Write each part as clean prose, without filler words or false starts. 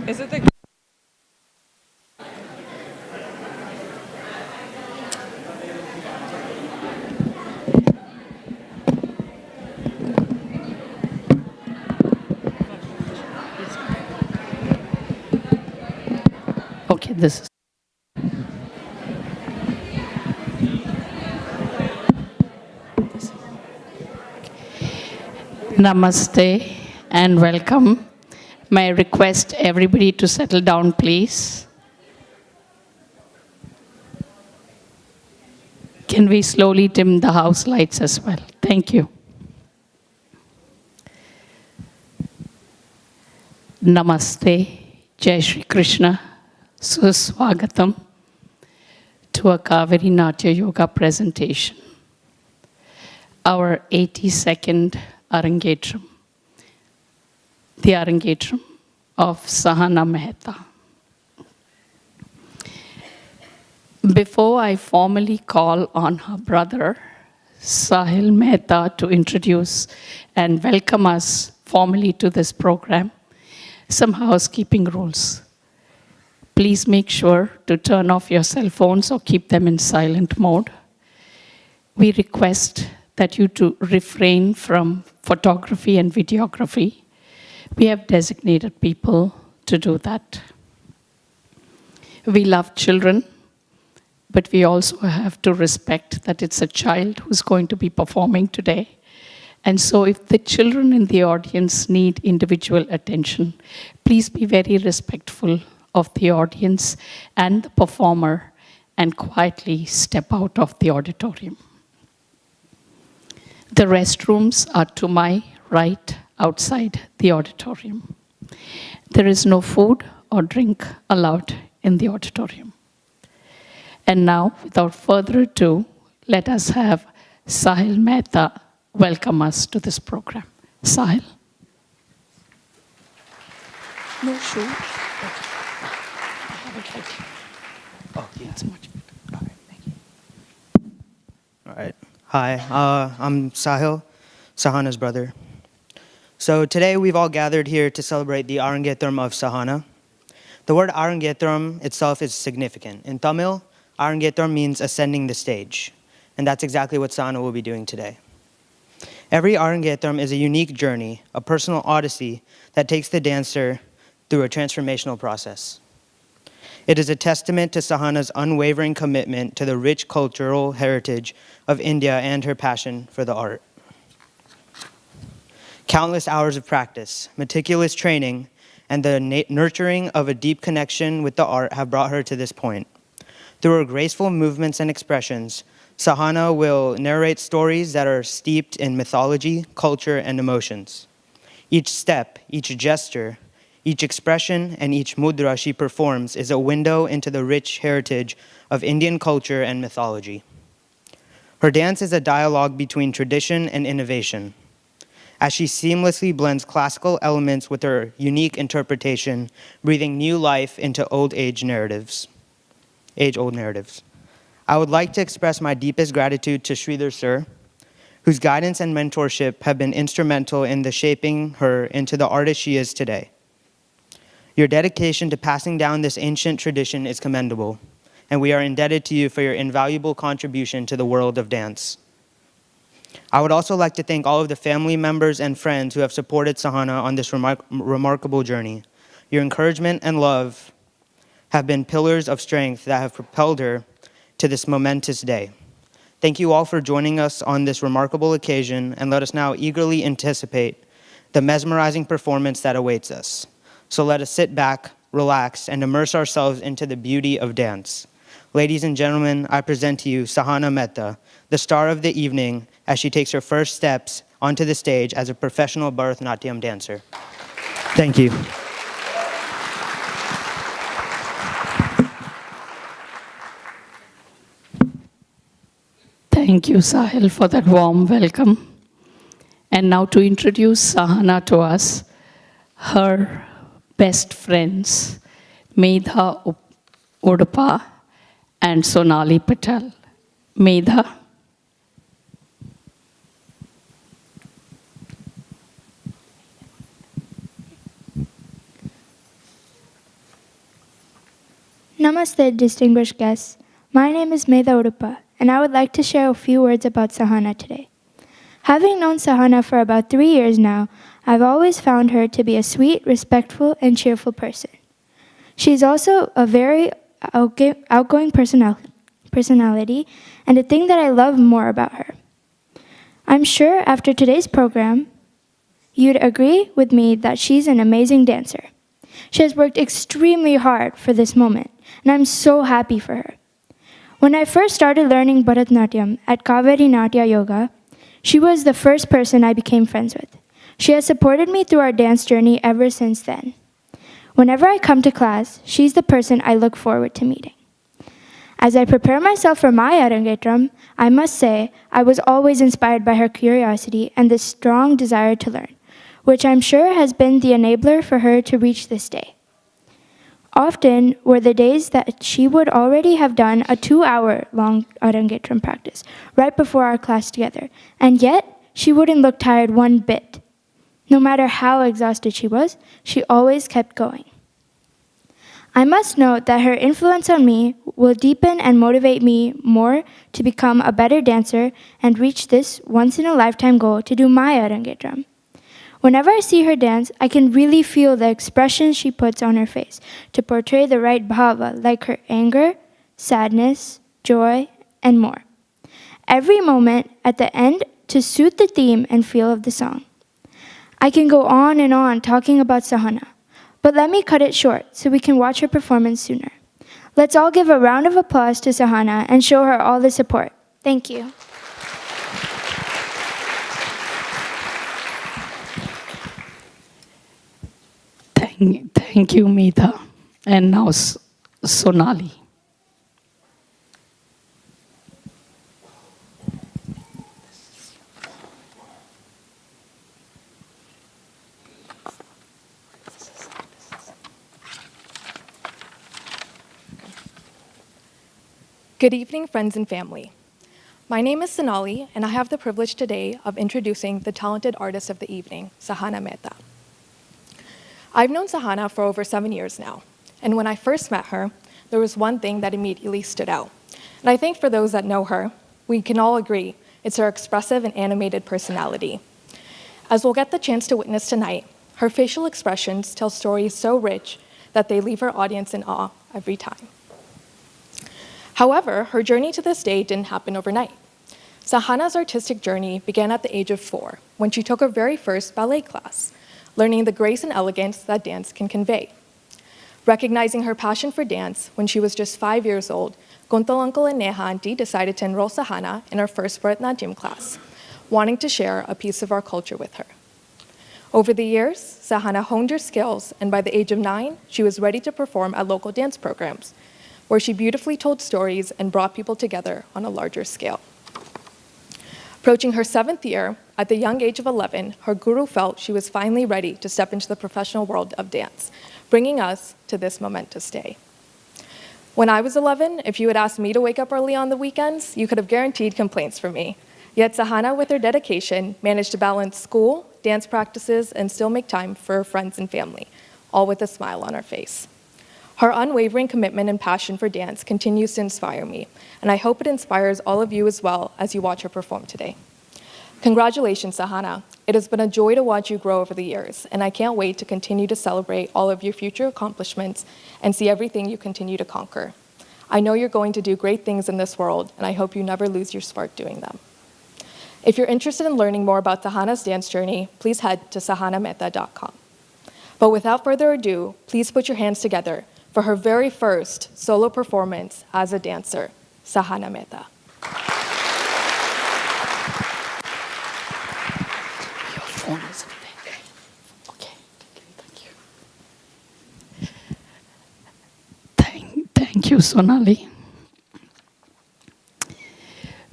Is it a Okay, this is. Namaste and welcome. May I request everybody to settle down, please? Can we slowly dim the house lights as well? Thank you. Namaste, Jai Shri Krishna, Suswagatam to a Kaveri Natya Yoga presentation. Our 82nd Arangetram, the Arangetram of Sahana Mehta. Before I formally call on her brother, Sahil Mehta, to introduce and welcome us formally to this program, some housekeeping rules. Please make sure to turn off your cell phones or keep them in silent mode. We request that you to refrain from photography and videography. We have designated people to do that. We love children, but we also have to respect that it's a child who's going to be performing today. And so if the children in the audience need individual attention, please be very respectful of the audience and the performer and quietly step out of the auditorium. The restrooms are to my right outside the auditorium. There is no food or drink allowed in the auditorium. And now, without further ado, let us have Sahil Mehta welcome us to this program. Sahil. No shoe. Okay. I have it right here. Oh, yeah. It's much better. All right, thank you. All right. Hi, I'm Sahil, Sahana's brother. So today we've all gathered here to celebrate the Arangetram of Sahana. The word Arangetram itself is significant. In Tamil, Arangetram means ascending the stage, and that's exactly what Sahana will be doing today. Every Arangetram is a unique journey, a personal odyssey that takes the dancer through a transformational process. It is a testament to Sahana's unwavering commitment to the rich cultural heritage of India and her passion for the art. Countless hours of practice, meticulous training, and the nurturing of a deep connection with the art have brought her to this point. Through her graceful movements and expressions, Sahana will narrate stories that are steeped in mythology, culture, and emotions. Each step, each gesture, each expression, and each mudra she performs is a window into the rich heritage of Indian culture and mythology. Her dance is a dialogue between tradition and innovation, as she seamlessly blends classical elements with her unique interpretation, breathing new life into age-old narratives. I would like to express my deepest gratitude to Sridhar Sir, whose guidance and mentorship have been instrumental in the shaping her into the artist she is today. Your dedication to passing down this ancient tradition is commendable, and we are indebted to you for your invaluable contribution to the world of dance. I would also like to thank all of the family members and friends who have supported Sahana on this remarkable journey. Your encouragement and love have been pillars of strength that have propelled her to this momentous day. Thank you all for joining us on this remarkable occasion, and let us now eagerly anticipate the mesmerizing performance that awaits us. So let us sit back, relax, and immerse ourselves into the beauty of dance. Ladies and gentlemen, I present to you Sahana Mehta, the star of the evening, as she takes her first steps onto the stage as a professional Bharatanatyam dancer. Thank you. Thank you, Sahil, for that warm welcome. And now to introduce Sahana to us, her best friends, Mehta Udupa and Sonali Patel. Mehta. Namaste, distinguished guests. My name is Mehta, and I would like to share a few words about Sahana today. Having known Sahana for about 3 years now, I've always found her to be a sweet, respectful, and cheerful person. She's also a very outgoing personality, and a thing that I love more about her. I'm sure after today's program, you'd agree with me that she's an amazing dancer. She has worked extremely hard for this moment, and I'm so happy for her. When I first started learning Bharatanatyam at Kaveri Natya Yoga, she was the first person I became friends with. She has supported me through our dance journey ever since then. Whenever I come to class, she's the person I look forward to meeting. As I prepare myself for my Rangapravesh, I must say I was always inspired by her curiosity and the strong desire to learn, which I'm sure has been the enabler for her to reach this day. Often were the days that she would already have done a 2-hour-long Rangapravesh practice right before our class together, and yet she wouldn't look tired one bit. No matter how exhausted she was, she always kept going. I must note that her influence on me will deepen and motivate me more to become a better dancer and reach this once-in-a-lifetime goal to do my Rangapravesh. Whenever I see her dance, I can really feel the expression she puts on her face to portray the right bhava, like her anger, sadness, joy, and more. Every moment at the end to suit the theme and feel of the song. I can go on and on talking about Sahana, but let me cut it short so we can watch her performance sooner. Let's all give a round of applause to Sahana and show her all the support. Thank you. Thank you, Mehta. And now Sonali. Good evening, friends and family. My name is Sonali, and I have the privilege today of introducing the talented artist of the evening, Sahana Mehta. I've known Sahana for over 7 years now, and when I first met her, there was one thing that immediately stood out. And I think for those that know her, we can all agree it's her expressive and animated personality. As we'll get the chance to witness tonight, her facial expressions tell stories so rich that they leave her audience in awe every time. However, her journey to this day didn't happen overnight. Sahana's artistic journey began at the age of 4, when she took her very first ballet class, learning the grace and elegance that dance can convey. Recognizing her passion for dance when she was just 5 years old, Guntal uncle and Neha auntie decided to enroll Sahana in her first Bharatanatyam class, wanting to share a piece of our culture with her. Over the years, Sahana honed her skills, and by the age of 9, she was ready to perform at local dance programs, where she beautifully told stories and brought people together on a larger scale. Approaching her 7th year, at the young age of 11, her guru felt she was finally ready to step into the professional world of dance, bringing us to this momentous day. When I was 11, if you had asked me to wake up early on the weekends, you could have guaranteed complaints from me. Yet Sahana, with her dedication, managed to balance school, dance practices, and still make time for her friends and family, all with a smile on her face. Her unwavering commitment and passion for dance continues to inspire me, and I hope it inspires all of you as well as you watch her perform today. Congratulations, Sahana. It has been a joy to watch you grow over the years, and I can't wait to continue to celebrate all of your future accomplishments and see everything you continue to conquer. I know you're going to do great things in this world, and I hope you never lose your spark doing them. If you're interested in learning more about Sahana's dance journey, please head to sahanamehta.com. But without further ado, please put your hands together for her very first solo performance as a dancer, Sahana Mehta. Your phone is there. Okay, thank you. Thank you, Sonali.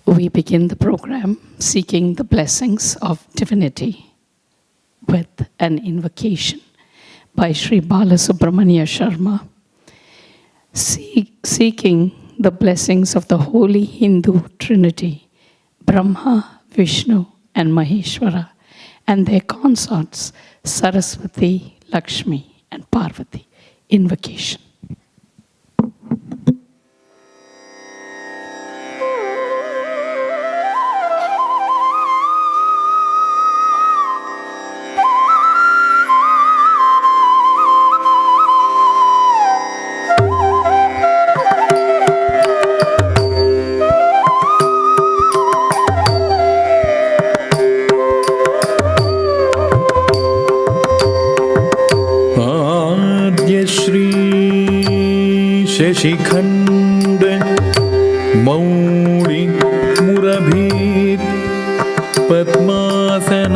We begin the program seeking the blessings of divinity with an invocation by Sri Balasubramanya Sharma, seeking the blessings of the Holy Hindu Trinity, Brahma, Vishnu, and Maheshwara, and their consorts, Saraswati, Lakshmi, and Parvati. Invocation. शिखण्ड मौळि मुरभीत् पद्मासनानाम्बुदे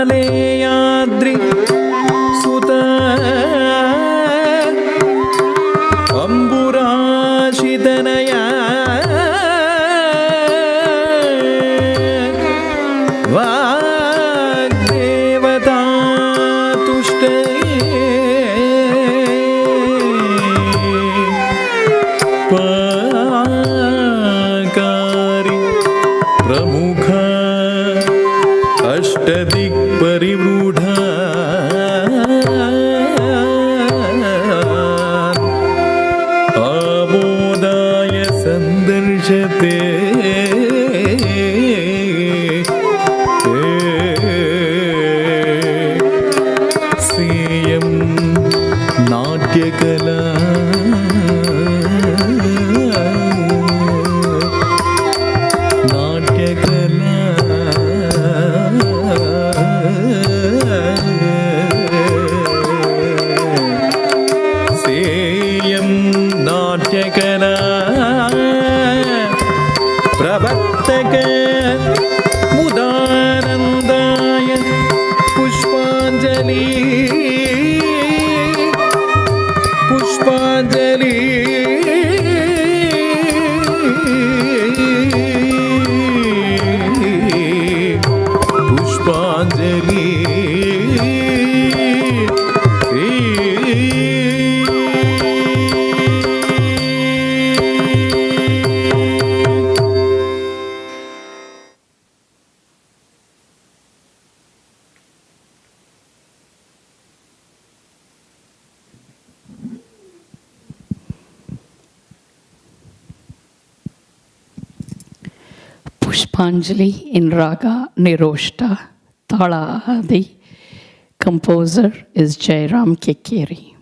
प्रालेयाद्रि सुत अम्बुराशितनया वाग्देवता तुष्टये पाकारी प्रमुख अष्टदिक्परिवृढा आमोदाय सन्दर्शते सेयं नाट्यकला सेयं नाट्यकला प्रवर्तक मुदानन्दाय पुष्पाञ्जलि पुष्पाञ्जलि पुष्पाञ्जलि Pushpanjali in Raga Niroshta Tala Adi. Composer is Jairam Kekeri.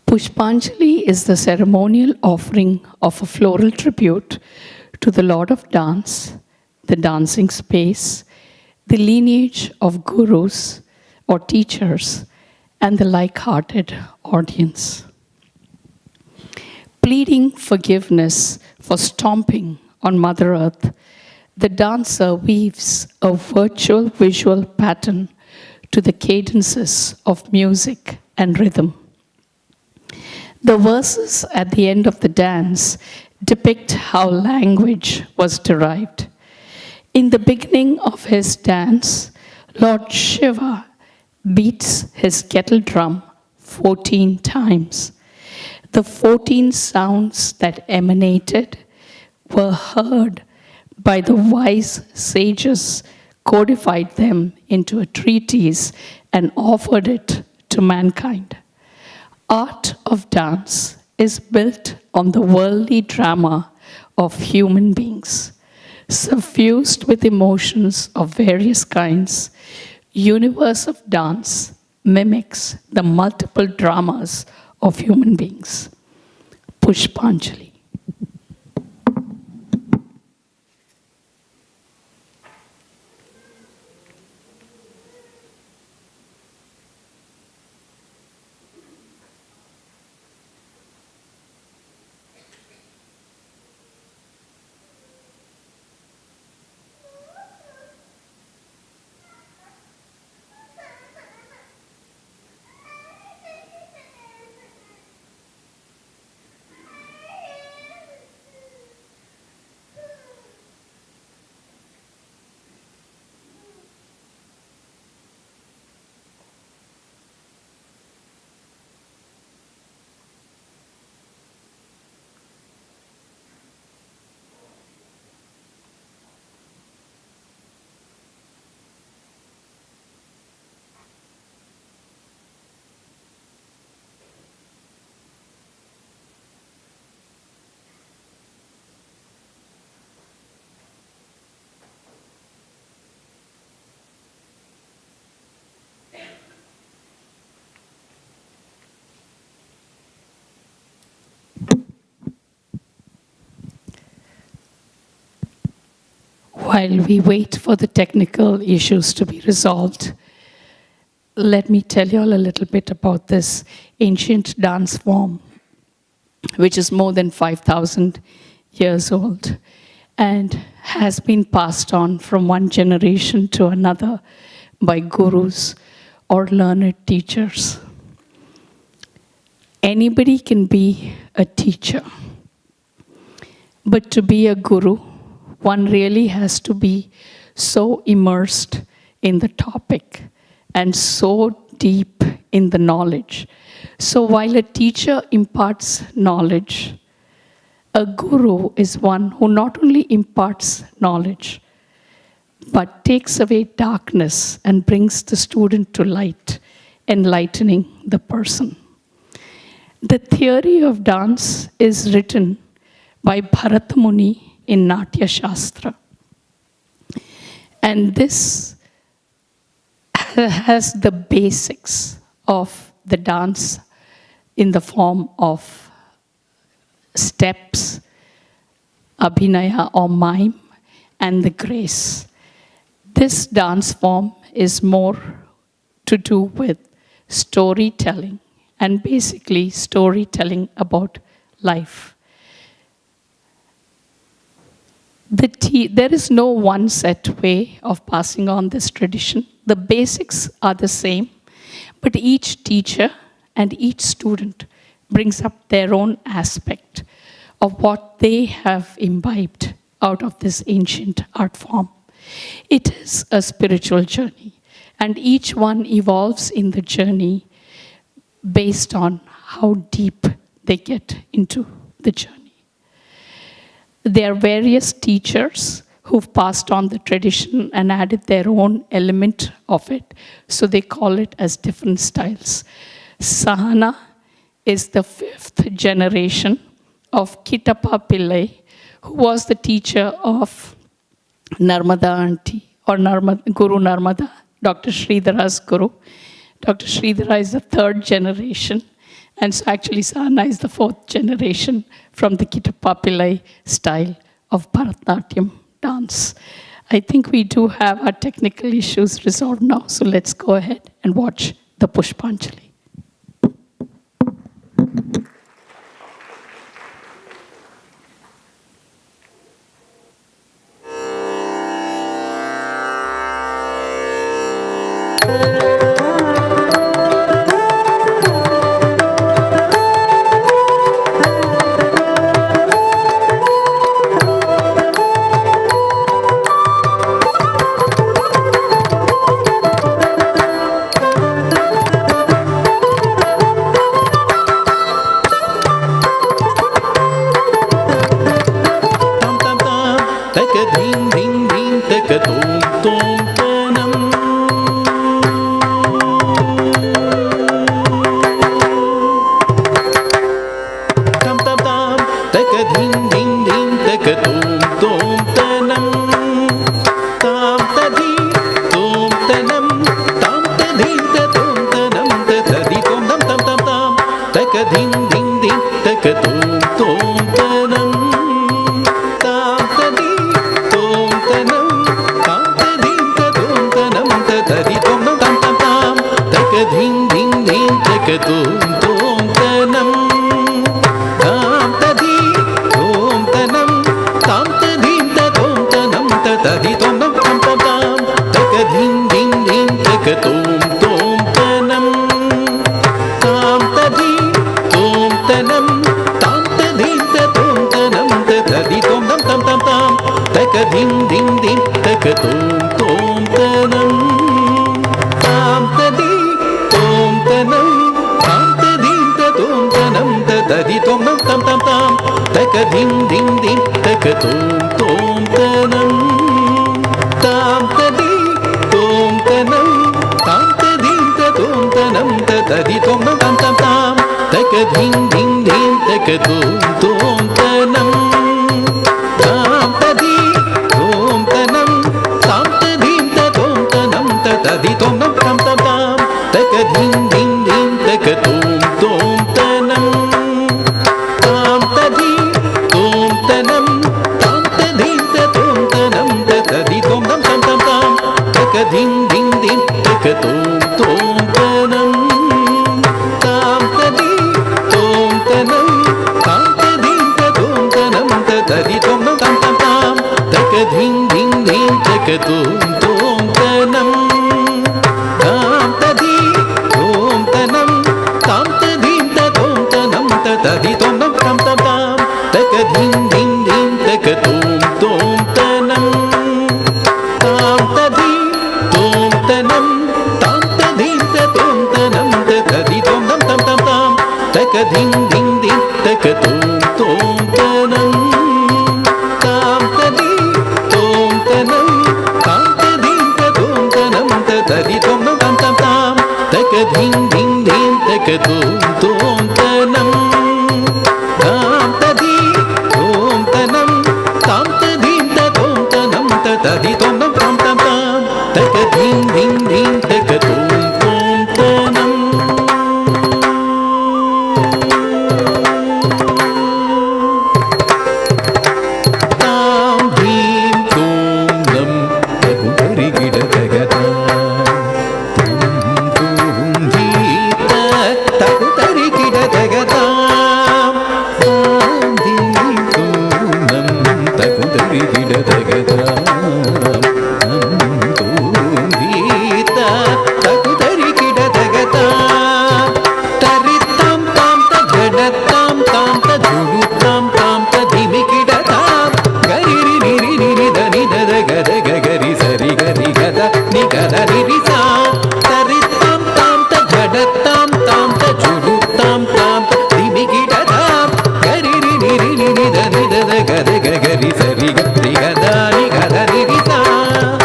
Pushpanjali is the ceremonial offering of a floral tribute to the Lord of Dance, the dancing space, the lineage of gurus or teachers, and the like-hearted audience. Pleading forgiveness for stomping on Mother Earth, the dancer weaves a virtual visual pattern to the cadences of music and rhythm. The verses at the end of the dance depict how language was derived. In the beginning of his dance, Lord Shiva beats his kettle drum 14 times. The 14 sounds that emanated were heard by the wise sages, codified them into a treatise, and offered it to mankind. Art of dance is built on the worldly drama of human beings. Suffused with emotions of various kinds, universe of dance mimics the multiple dramas of human beings. Pushpanjali. While we wait for the technical issues to be resolved, let me tell you all a little bit about this ancient dance form, which is more than 5,000 years old and has been passed on from one generation to another by gurus or learned teachers. Anybody can be a teacher, but to be a guru, one really has to be so immersed in the topic and so deep in the knowledge. So while a teacher imparts knowledge, a guru is one who not only imparts knowledge, but takes away darkness and brings the student to light, enlightening the person. The theory of dance is written by Bharata Muni in Natya Shastra. And this has the basics of the dance in the form of steps, abhinaya or mime, and the grace. This dance form is more to do with storytelling, and basically storytelling about life. There is no one set way of passing on this tradition. The basics are the same, but each teacher and each student brings up their own aspect of what they have imbibed out of this ancient art form. It is a spiritual journey, and each one evolves in the journey based on how deep they get into the journey. There are various teachers who've passed on the tradition and added their own element of it, so they call it as different styles. Sahana is the 5th generation of Kittappa Pillai, who was the teacher of Narmada Auntie, or Guru Narmada, Dr. Sridhara's guru. Dr. Sridhara is the 3rd generation, and so actually Sahana is the 4th generation from the Kittappa Pillai style of Bharatanatyam dance. I think we do have our technical issues resolved now, so let's go ahead and watch the Pushpanjali. Tadi तकतों तों तनम ताम तदी तों तनम ताम तदीं ततों तनम तदी तों नम ताम ताम ताम तकदीं दीं दीं तकतों तों तनम ताम तदी तों तनम ताम तदीं ततों तनम तदी तों नम ताम ताम ताम तकदीं दीं दीं तकतों तों तनम ताम तदी तों तनम ताम तदीं ततों तनम तदी तों नम ताम ताम ताम तकदीं दीं दीं तकतों तों तनम ताम तदी तों तनम ताम तदीं ततों तनम तदी तों नम ताम ताम ताम तकदीं दीं दीं तकतों तों तनम ताम धीं तों नम तगुं तरिगिड तगतां तूं धीत तगुं तरिगिड तगतां तां धीं तों नम तगुं तरिगिड तगतां तूं धीत तगुं तरिगिड तगतां तरितां तां तगडतां तां तजुडुतां तां तदिमिकिडतां गरिरि निरि निरि దని దద గద గరి సరి గరి గద ని గద నిరి సా తరితాం తాం తగడతాం తాం తజుడుతాం తాం తదిమికిడతాం గరిరి నిరి నిరి దని దద గద గరి సరి గరి గద ని గద నిరి సా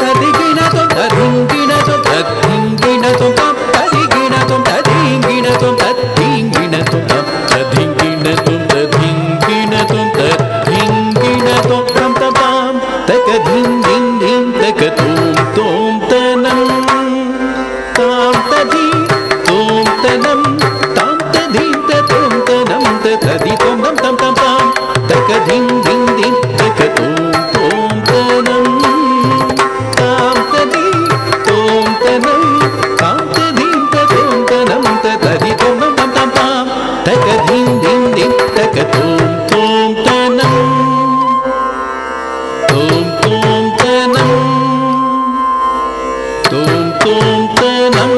తదిగినతో తదింగినతో తదింగినతో తాం తదిగినతో తదింగినతో తదింగినతో తాం తదింగినతో తదింగినతో తదింగినతో తాం తాం తాం తకదీం దీం దీం తకతోం తోం తనం తాం తదీ తోం తనం తాం తదీం తతోం తనం తది తోం నం తం తం తాం తకదీం దీం దీం తకతోం తోం తనం తాం తదీ తోం తనం తాం తదీం తతోం తనం తది తోం నం తం తం తాం తకదీం దీం దీం తకతోం తోం తనం తోం తోం తనం తోం తోం తనం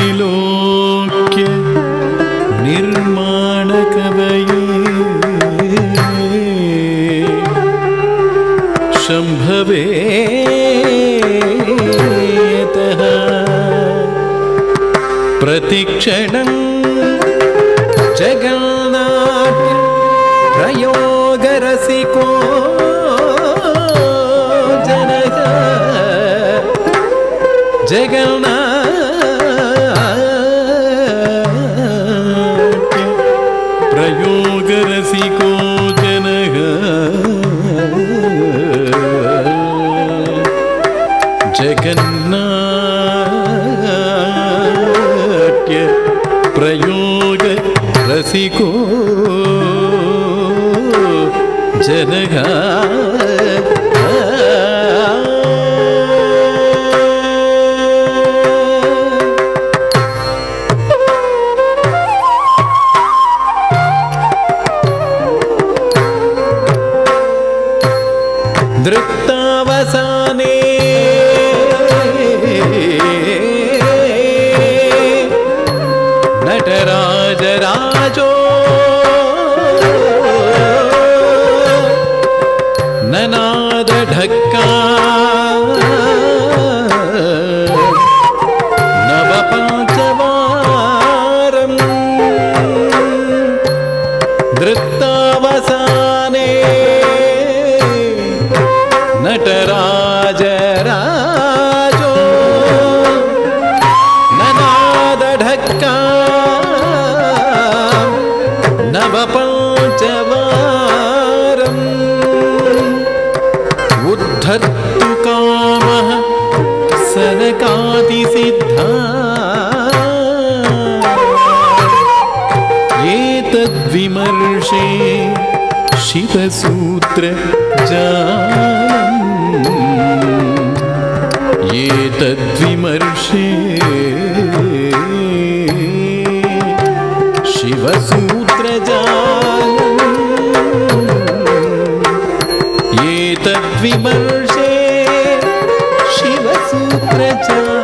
नमस्त्रैलोक्य निर्माणकवये शम्भवेतः प्रतिक्षणं जगन्नाट्य प्रयोगरसिको जनः जगन्नाट्य प्रयोगरसिको जनः जगन्नाट्य प्रयोगरसिको जनः दृप्तावसाने नटराजराजो ननादढक्का नवपञ्चवारं दृप्तावसाने नटराजराजो ननादढक्का नवपञ्चवारम् उद्धर्तु कामः प्रतिवर्षे शिवसूत्रजालम् एतद्विमर्शे शिवसूत्रजालम् एतद्विमर्शे शिवसूत्रजालम्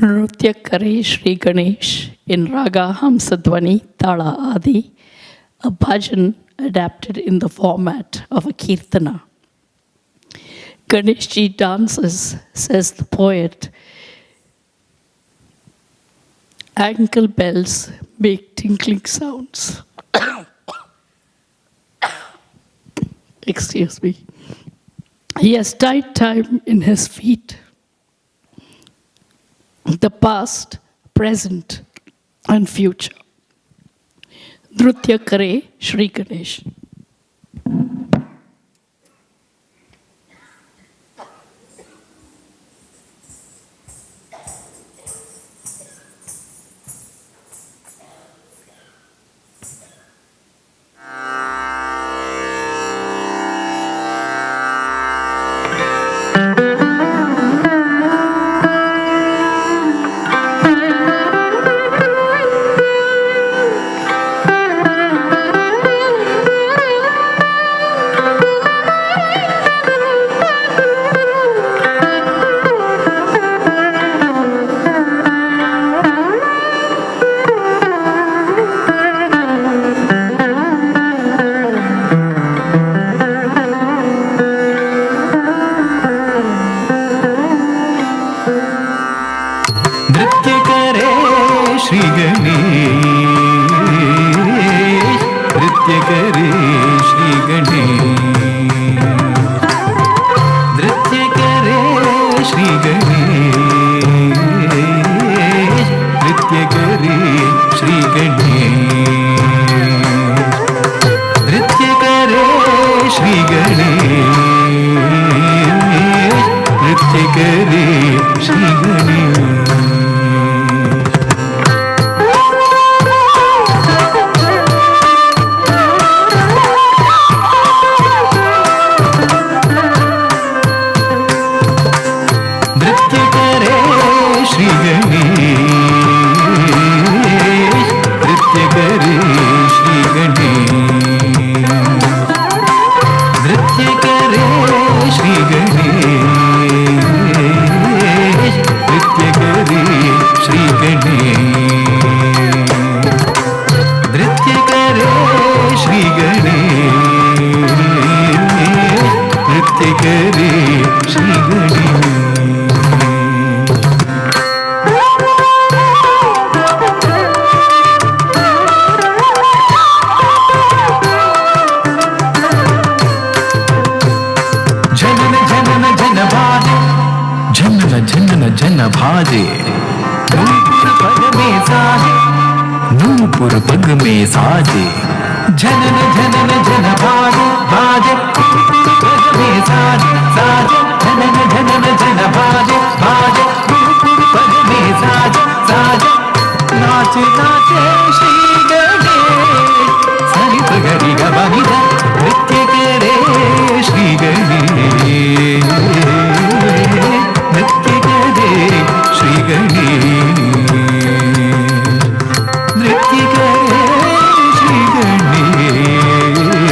Nritya Kare Shri Ganesh in Raga Hamsadvani Tala Adi, a bhajan adapted in the format of a kirtana. Ganeshji dances, says the poet. Ankle bells make tinkling sounds. Excuse me. He has tied time in his feet. The past, present, and future. Nritya Kare Shri Ganesh. Nupur पग में साजे जनन जनन जन भाजे भाजे पग में साजे साजे जनन जनन जन भाजे भाजे नूपुर पग में साजे साजे नाचे नाचे श्री गणेश सरि पगरि गबनि नृत्य करे श्री गणेश नृत्य करे श्री गणेश नृत्य करे Shri Ganesh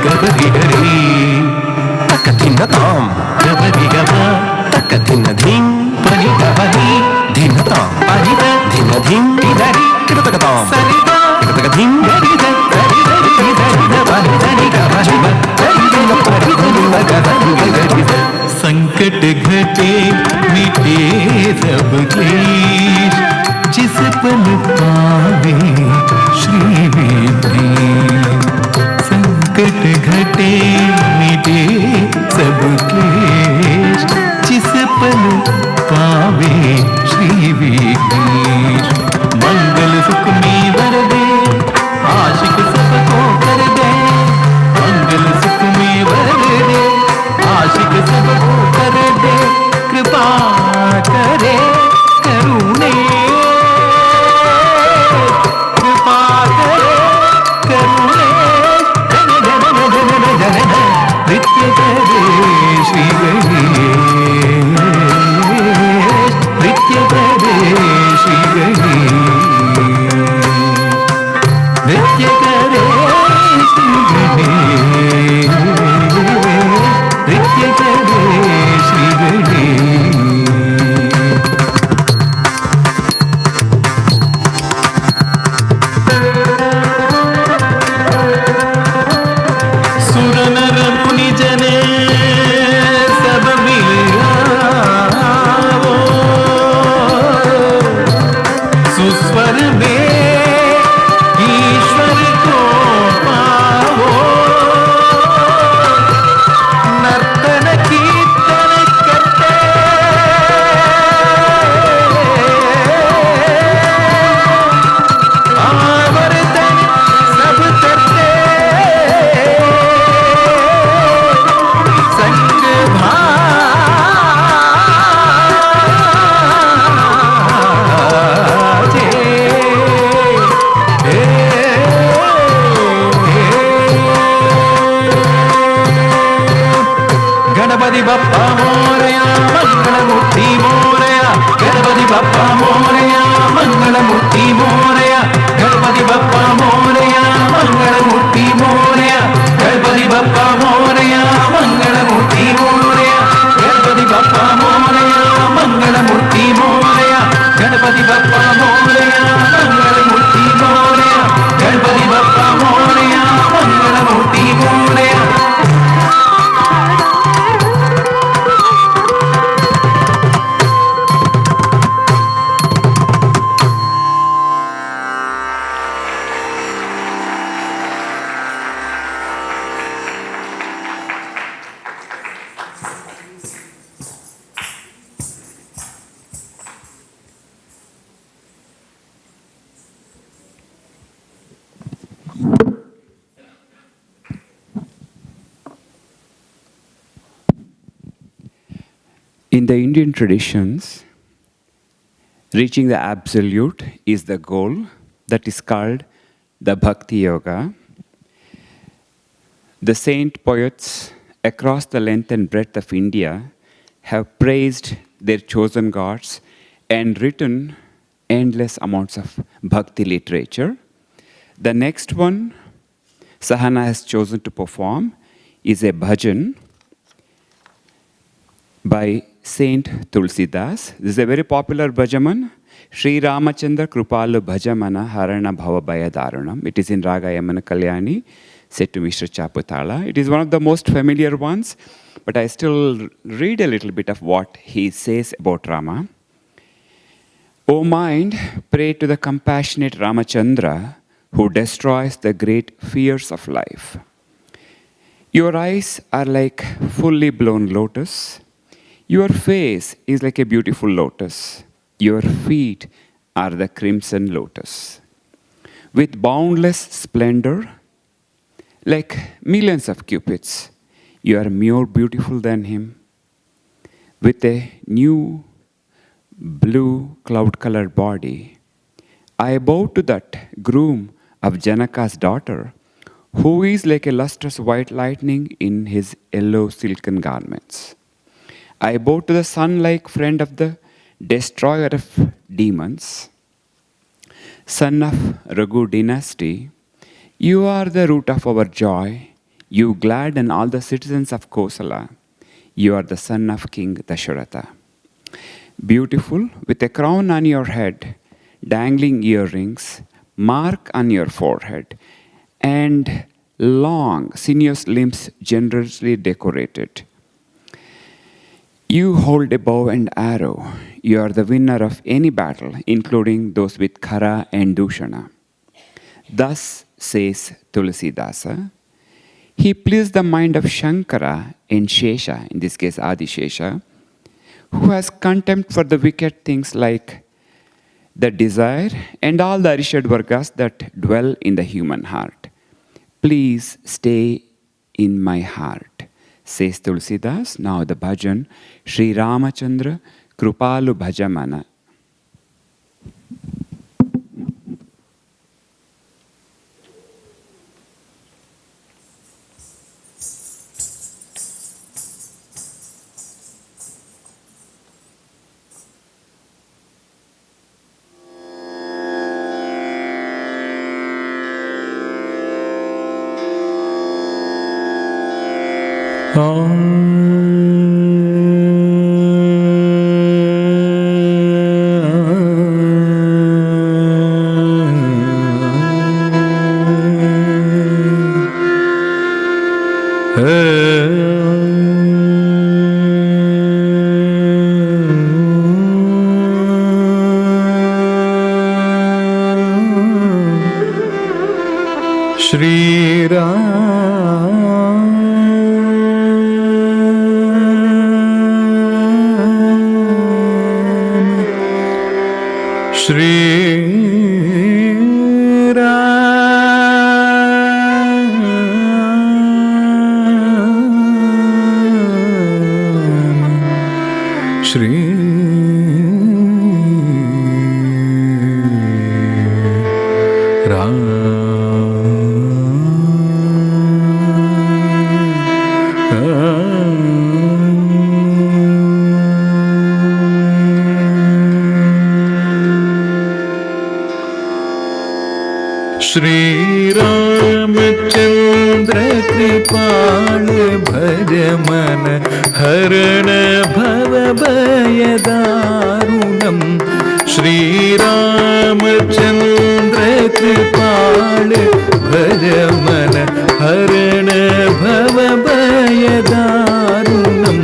gabari gari takathina tam gabari gaba takathina dhing pani gabani dhina tam pani da dhina dhing idari kitaka tam sarida kitaka dhing gari da gari gari idari da pani dari gabari ba gari da pani dari gabari gari संकट घटे मिटे सब क्लेश जिस पल पावे श्री विधि संकट घटे मिटे सब क्लेश जिस पल पावे श्री विधि मंगल सुख में वर दे आशिक सबको कर दे मंगल सुख में वर दे आशिक सबको कर दे कृपा करे करुणे कृपा करे करुणे जन जन जन जन जन जन नृत्य करे श्री गणेश नृत्य करे श्री गणेश नृत्य करे श्री गणेश नृत्य करे श्री गणेश सुर नर मुनि जने सब मिल आओ सुस्वर में ईश्वर को पाओ नर्तन कीर्तन करते आवर्तन सब करते संग भाजे Ganpati Bappa Morya मंगलमूर्ति Morya Ganpati Bappa Morya मंगलमूर्ति Morya Ganpati Bappa Morya मंगलमूर्ति Morya Ganpati Bappa Morya मंगलमूर्ति Morya Ganpati Bappa Morya मंगलमूर्ति Morya Ganpati Bappa Morya मंगलमूर्ति Morya Ganpati Bappa Morya मंगलमूर्ति Morya In the Indian traditions, reaching the absolute is the goal that is called the Bhakti Yoga. The saint poets across the length and breadth of India have praised their chosen gods and written endless amounts of bhakti literature. The next one Sahana has chosen to perform is a bhajan by Saint Tulsidas. This is a very popular bhajaman. Sri Ramachandra Kripalu Bhajamana Harana Bhavabhaya Daranam. It is in Raga Yamana Kalyani, set to Mr. Chaputala. It is one of the most familiar ones, but I still read a little bit of what he says about Rama. O mind, pray to the compassionate Ramachandra who destroys the great fears of life. Your eyes are like fully blown lotus. Your face is like a beautiful lotus. Your feet are the crimson lotus. With boundless splendor, like millions of cupids, you are more beautiful than him. With a new blue cloud-colored body, I bow to that groom of Janaka's daughter, who is like a lustrous white lightning in his yellow silken garments. I bow to the sun-like friend of the destroyer of demons. Son of Raghu dynasty, you are the root of our joy. You gladden all the citizens of Kosala. You are the son of King Dasharatha. Beautiful, with a crown on your head, dangling earrings, mark on your forehead, and long, sinuous limbs generously decorated. You hold a bow and arrow. You are the winner of any battle, including those with Khara and Dushana. Thus says Tulasidasa. He pleased the mind of Shankara and Shesha, in this case Adi Shesha, who has contempt for the wicked things like the desire and all the Arishad Vargas that dwell in the human heart. Please stay in my heart, says Tulsidas. Now the bhajan, Sri Ramachandra Krupalu Bhajamana. Shri Ram, Shri Ram, Shri Shri Ramachandra Kripal Bhajamana Harana Bhava Bhayadarunam. Shri Ramachandra Kripal Bhajamana Harana Bhava Bhayadarunam.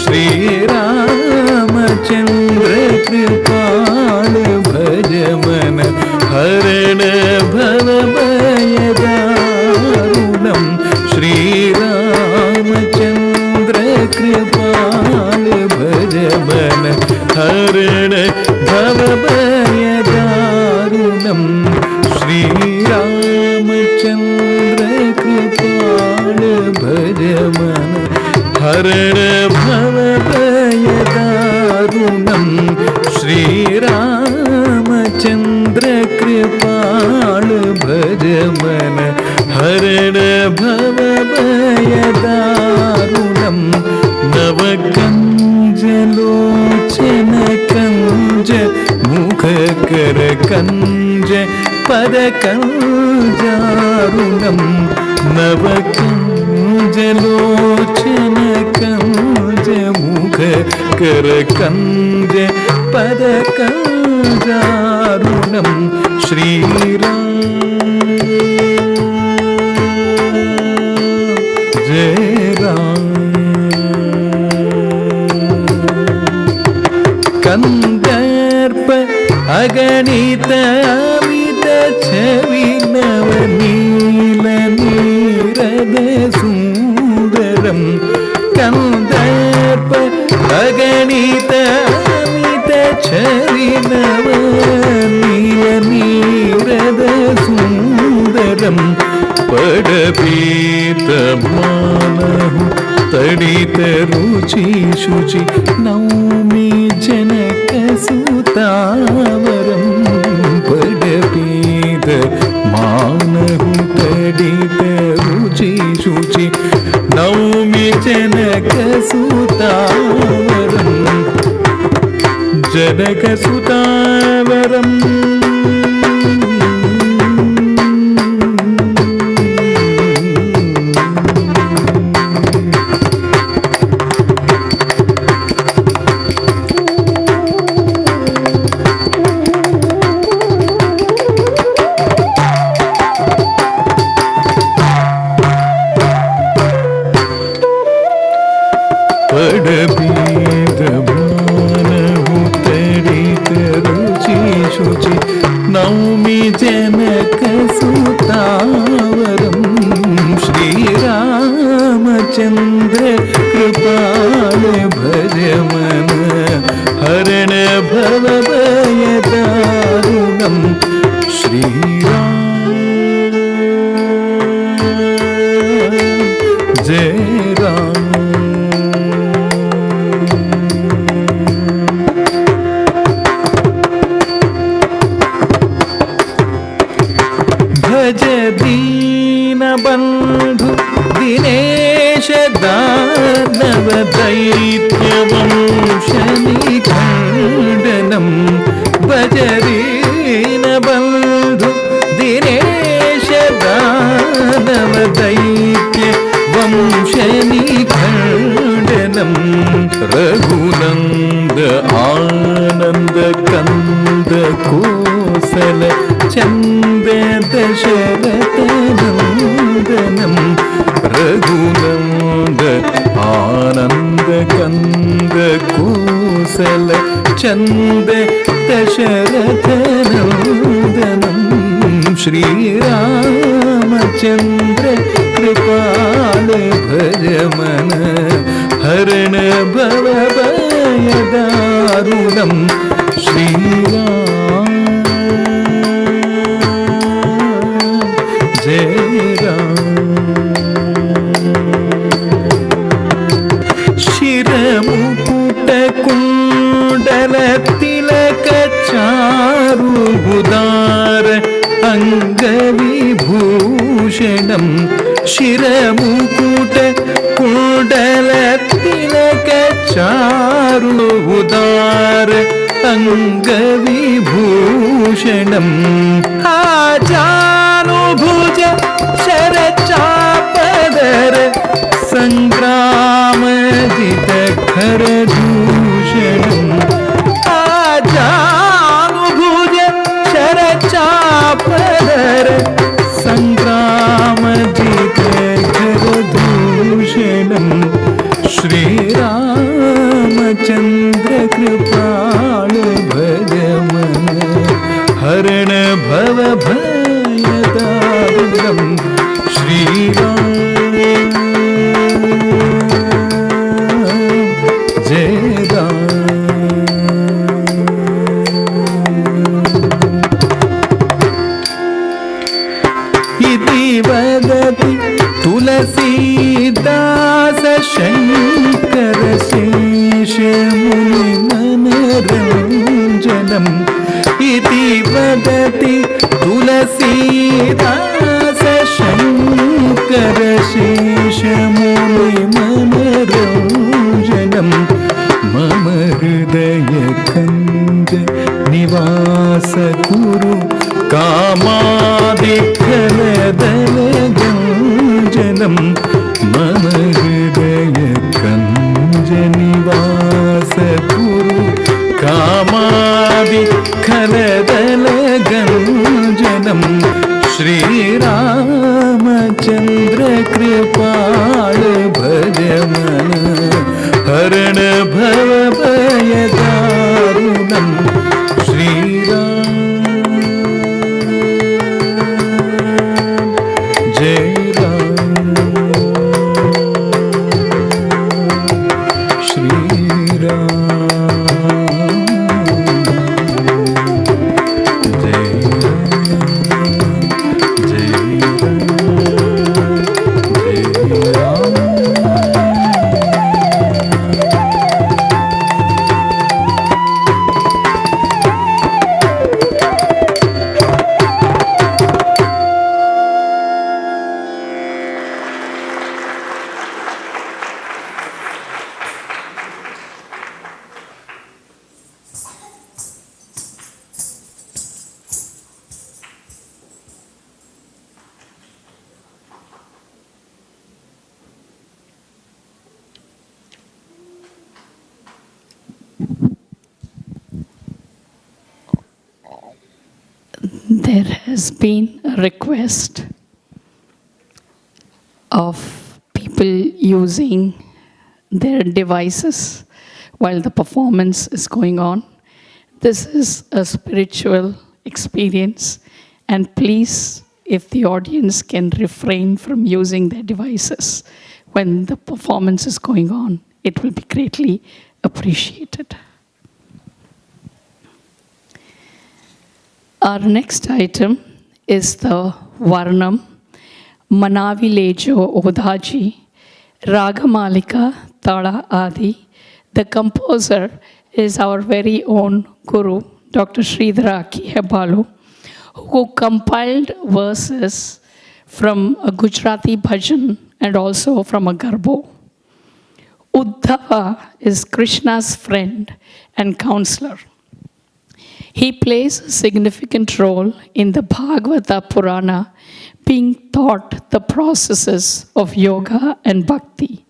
Shri Ramachandra Kripal Bhajamana Harana Bhava Bhayadarunam. Shri Ramachandra Kripal Bhajamana Harana Bhava Bhayadarunam. Shri Ramachandra Kripal Bhajamana Harana Bhava Bhayadarunam. Shri Ramachandra Kripal Bhajamana Harana Bhava Bhayadarunam. Navakanjalochana kanja mukhakara kanja padakanjarunam. Navakanjalochana kanja mukhakara kanja padakanjarunam. Shri Ram, Jai Ram. Kandarpa aganita amita chavi navanila nirada sundaram. Kandarpa aganita amita chavi navanila nirada sundaram. Padapita manahu tadita ruchi shuchi naumi janaka sutavaram. Padapita manahu tadita ruchi shuchi naumi janaka sutavaram. Janaka sutavaram. Ramchandra कृपाल भज मन हरण भवभयदारुणं श्रीराम जय राम भज दीनबन्धु दिनेश दानव दैत्यवंशनिखण्डनं भज दीनबन्धु दिनेश दानव दैत्यवंशनिखण्डनं रघुनन्द आनन्द कन्द कोसल चन्द दशरथनन्दनं रघुनन्द आनन्द कन्द कोसल चन्द दशरथनन्दनं श्रीरामचन्द्र कृपाल भज मन हरण भवभयदारुणं श्रीराम जय राम शिरमुकुट कुण्डल तिलक चारुबुदार अङ्गविभूषणं शिरमुकुट कुण्डल तिलक चारुबुदार अङ्गविभूषणम् आजानुभुज शरचापदर सङ्ग्रामजितखरदूषणम् आजानुभुज शरचापदर सङ्ग्रामजितखरदूषणम् श्रीरामचन्द्र कृपाल भज मन हरण भवभयदारुणं श्रीराम जय राम इति वदति तुलसीदास शङ्कर शेषमुनिमनरञ्जनम् इति वदति तुलसीदास शङ्कर शेषमुनिमनरञ्जनं मम हृदयकञ्ज निवास कुरु कामादिखलदलगञ्जनं मम हृदयकञ्ज निवास कुरु कामादिखलदलगञ्जनं श्रीरामचन्द्र कृपाल भज मन हरण भवभयदारुणं श्रीराम जय Ram Shriram There has been a request of people using their devices while the performance is going on. This is a spiritual experience, and please, if the audience can refrain from using their devices when the performance is going on. It will be greatly appreciated. Our next item is the Varnam, Manavilejo Odaji, Ragamalika Tala Adi. The composer is our very own Guru, Dr. Sridhara Hebalu, who compiled verses from a Gujarati bhajan and also from a garbo. Uddhava is Krishna's friend and counselor. He plays a significant role in the Bhagavata Purana, being taught the processes of yoga and bhakti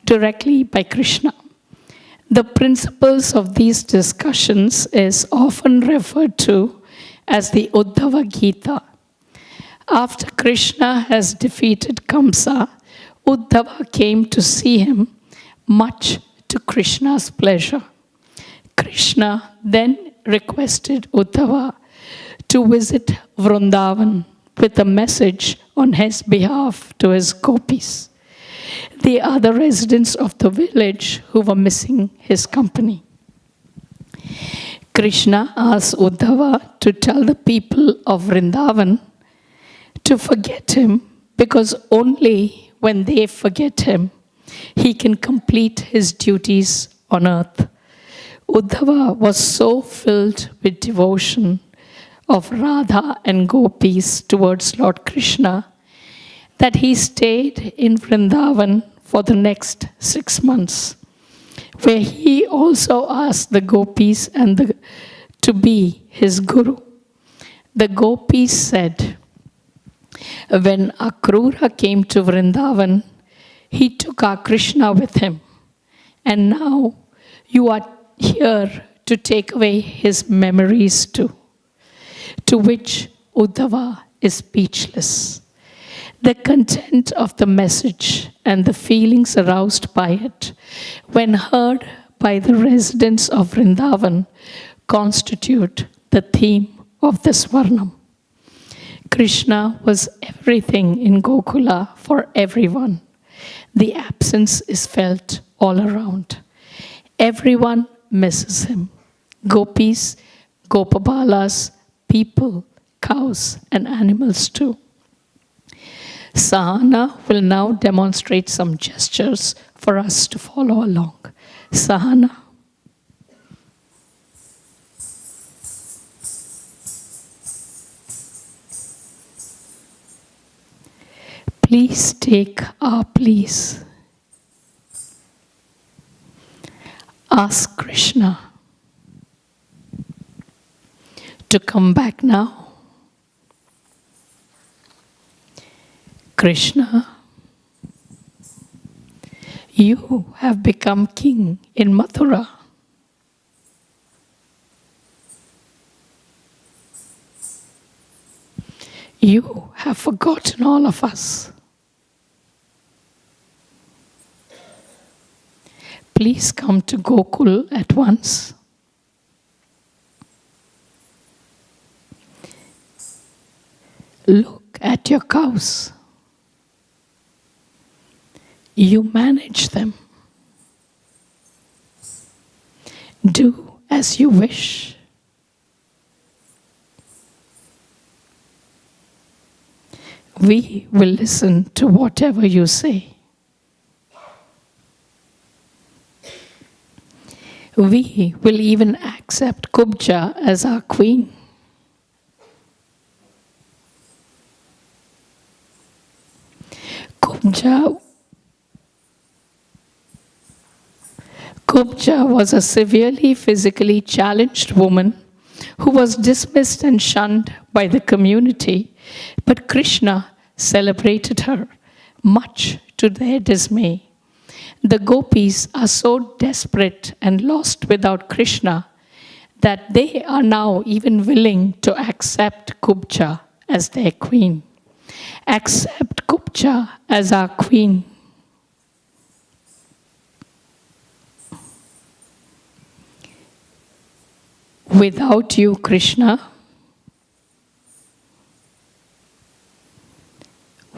directly by Krishna. The principles of these discussions is often referred to as the Uddhava Gita. After Krishna has defeated Kamsa, Uddhava came to see him, much to Krishna's pleasure. Krishna then requested Uddhava to visit Vrindavan with a message on his behalf to his gopis, the other residents of the village who were missing his company. Krishna asked Uddhava to tell the people of Vrindavan to forget him, because only when they forget him, he can complete his duties on earth. Uddhava was so filled with devotion of Radha and gopis towards Lord Krishna that he stayed in Vrindavan for the next 6 months, where he also asked the gopis to be his guru. The gopis said, when Akrura came to Vrindavan, he took our Krishna with him, and now you are here to take away his memories too. To which Uddhava is speechless. The content of the message and the feelings aroused by it, when heard by the residents of Vrindavan, constitute the theme of this Varnam. Krishna was everything in Gokula for everyone. The absence is felt all around. Everyone misses him. Gopis, Gopabalas, people, cows, and animals too. Sahana will now demonstrate some gestures for us to follow along. Sahana. Please take our please. Ask Krishna to come back now. Krishna, you have become king in Mathura. You have forgotten all of us. Please come to Gokul at once. Look at your cows. You manage them. Do as you wish. We will listen to whatever you say. We will even accept Kubja as our queen. Kubja was a severely physically challenged woman who was dismissed and shunned by the community, but Krishna celebrated her, much to their dismay. The gopis are so desperate and lost without Krishna that they are now even willing to accept Kubja as their queen. Accept Kubja as our queen. Without you, Krishna,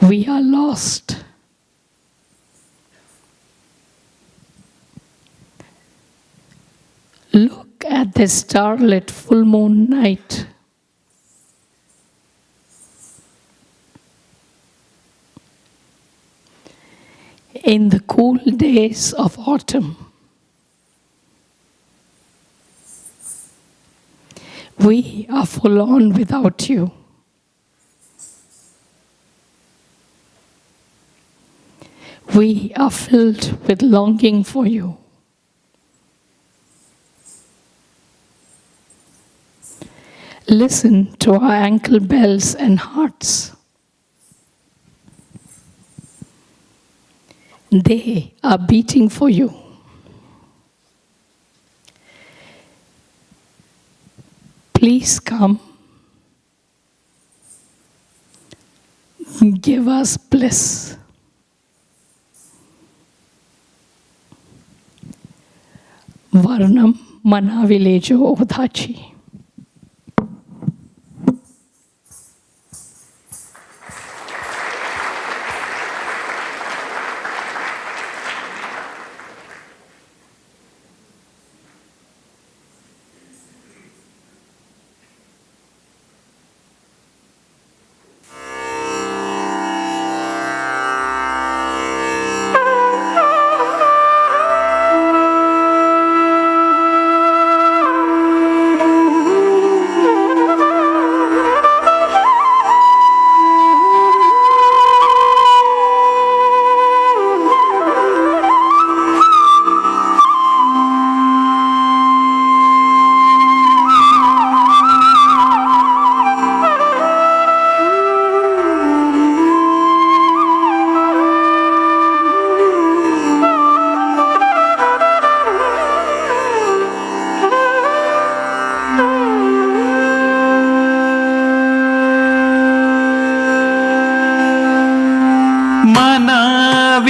we are lost. at this starlit full moon night. In the cool days of autumn, we are full on without you. We are filled with longing for you. Listen to our ankle bells and hearts. They are beating for you. Please come. Give us bliss. Varnam manavilejo odhachi.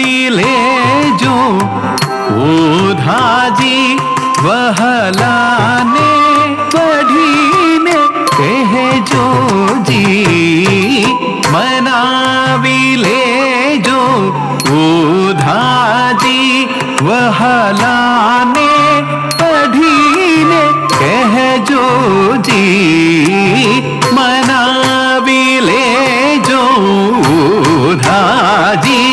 मनाविलेजो ओधाजी वहलाने बढ़ीने कहजो जी मनाविलेजो ओधाजी वहलाने बढ़ीने कहजो जी मनाविलेजो ओधाजी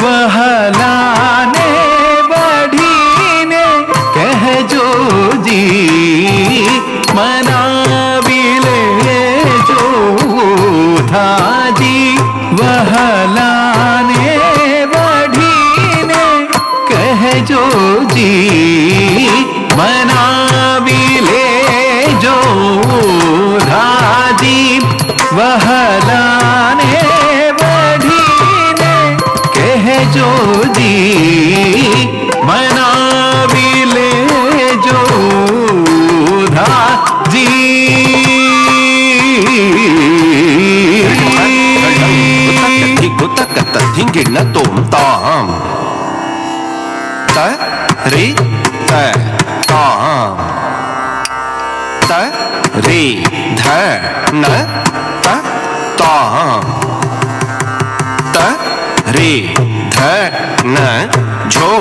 वहलाने बढ़ीने कहजो जी मनाविलेजो ओधाजी वहलाने बढ़ीने कहजो जी मनाविलेजो ओधाजी वहलाने बढ़ीने कहजो जी मनाविलेजो ओधाजी धिंगिण तुम ताम त रे त ताम त रे ध न त ताम त रे ध न झो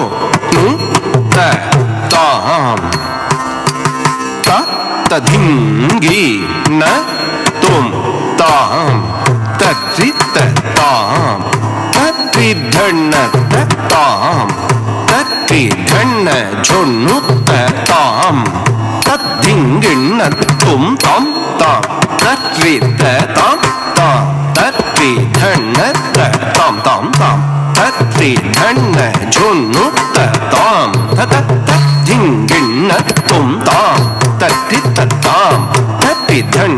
नु त ताम त धिंगी न तुम ताम तत्रित ताम तत्रिधन ताम तत्रिधन झुनु ताम तत्धिंगिण तुम ताम ताम तत्रित ताम ताम तत्रिधन ताम ताम ताम तत्रिधन झुनु ताम तत्धिंगिण तुम ताम तत्रित ताम तत्रिधन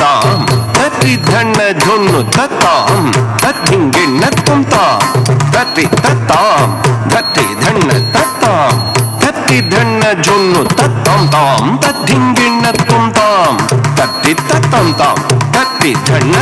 ताम तत्रिधन झुनु ताम तत्धिंगिण तुम ताम तत्रित ताम तत्रिधन ताम तत्रिधन झुनु ताम ताम तत्धिंगिण तुम ताम तत्रित ताम ताम तत्रिधन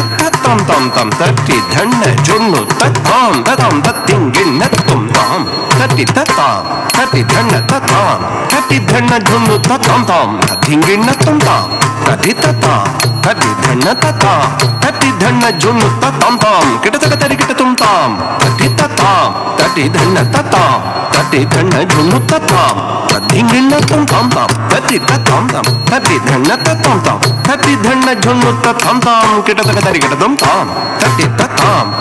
ताम ताम ताम तत्रिधन झुनु ताम ताम तत्धिंगिण तुम ताम तत्रित ताम तत्रिधन ताम तत्रिधन झुनु ताम ताम तत्धिंगिण तुम ताम तत्रित ताम तत्रिधन ताम तटी धन्न झुन्न तताम ताम किटतक तरी किट तुम ताम तटी तताम तटी धन्न तताम तटी धन्न झुन्न तताम तधिंगिन्न तुम ताम ताम तटी तताम ताम तटी धन्न तताम ताम तटी धन्न झुन्न तताम ताम किटतक तरी किट तुम ताम तटी तताम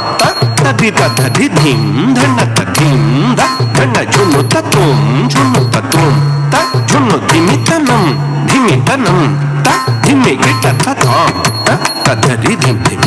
तटी तधि धिं धन्न तधिं धन्न झुन्न ततुम झुन्न ततुम त झुन्न धिमितनम धिमितनम त धिमि किट तताम तधरि धिं धिं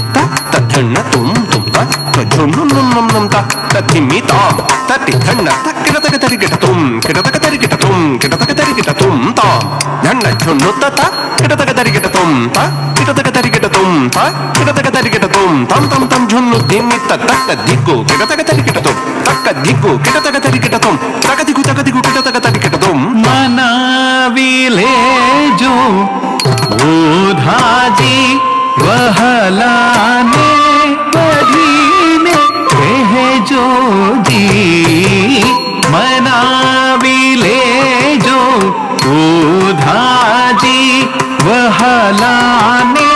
तधन्न तुम त झुन्न नुम नुम नुम तधिमि ताम तति धन्न किटतक तरि किट तुम किटतक तरि किट तुम किटतक तरि किट तुम ताम धन्न झुन्न तत किटतक तरि किट तुम त किटतक तरि किट तुम त किटतक तरि किट तुम तम तम तम झुन्न धिमि तक दिगु किटतक तरि किट तुम तक दिगु किटतक तरि किट तुम तक दिगु किटतक तरि किट तुम मनाविले जो ओधाजी वहलाने बढ़ीने कह जो जी मनाविले जो ओधाजी वहलाने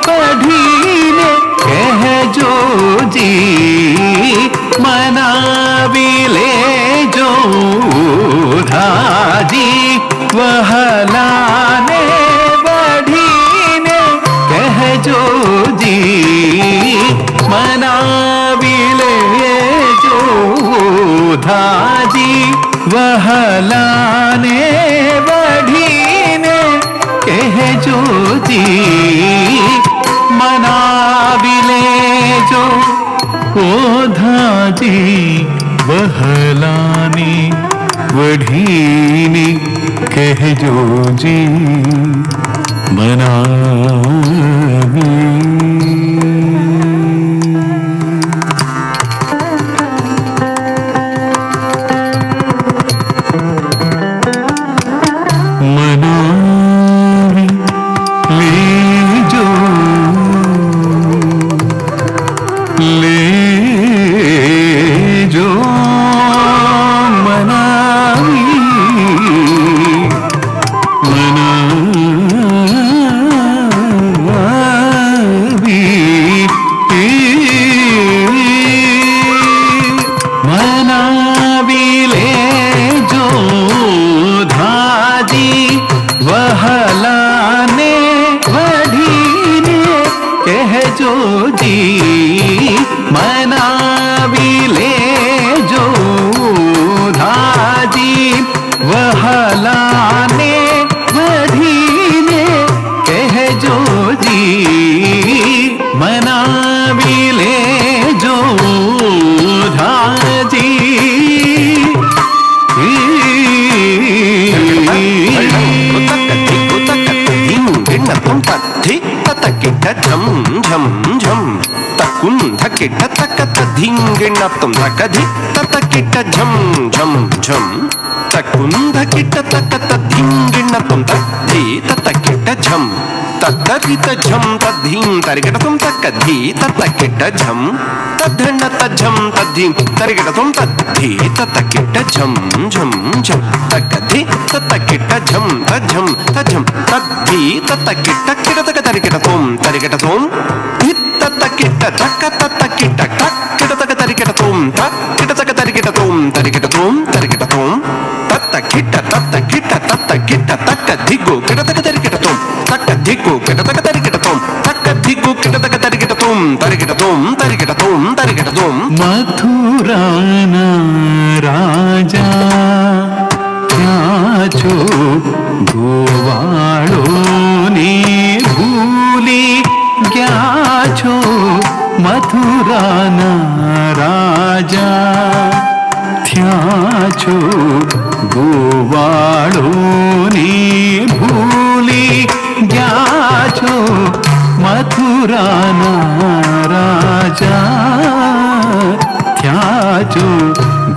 बढ़ीने कह जो जी मनाविले जो ओधाजी वहलाने बढ़ीने कह जो जी मनाविले जो धाजी वहलाने बढ़ीने कह जो जी मनाविले जो धाजी वहलाने बढ़ीने कह जो जी मनावी मनावी ले जो मनावी मनाविले जो धाजी वहलाने बढ़ीने कह जो जी मनाविले जो धाजी वहलाने बढ़ीने कह जो जी मनाविले जो धाजी झम झम झम तकुन धकिट तकत धिंगिण तुम धकधि ततकिट झम झम झम तकुन धकिट तकत धिंगिण तुम तद्धि ततकिट झम तद्धरित झम तद्धीं तरिकिट तुम तकधि ततकिट झम तद्धण तझम तद्धीं तरिकिट तुम तद्धि ततकिट झम झम झम तकधि ततकिट झम तझम तझम तद्धि ततकिट किटतक तरिकिट तुम ततकिट तक ततकिट टक किटतक तरिकिट तुम किटतक तरिकिट तुम तरिकिट तुम ततकिट तक दिगु किटतक तरिकिट तुम तक दिगु किटतक तरिकिट तुम तक दिगु किटतक तरिकिट तुम तरिकिट तुम मथुराना राजा क्या छो गोवाड़ो ने भूली क्या छो मथुराना राजा क्या छो गोवाड़ो ने भूली क्या छो मथुराना राजा क्या छो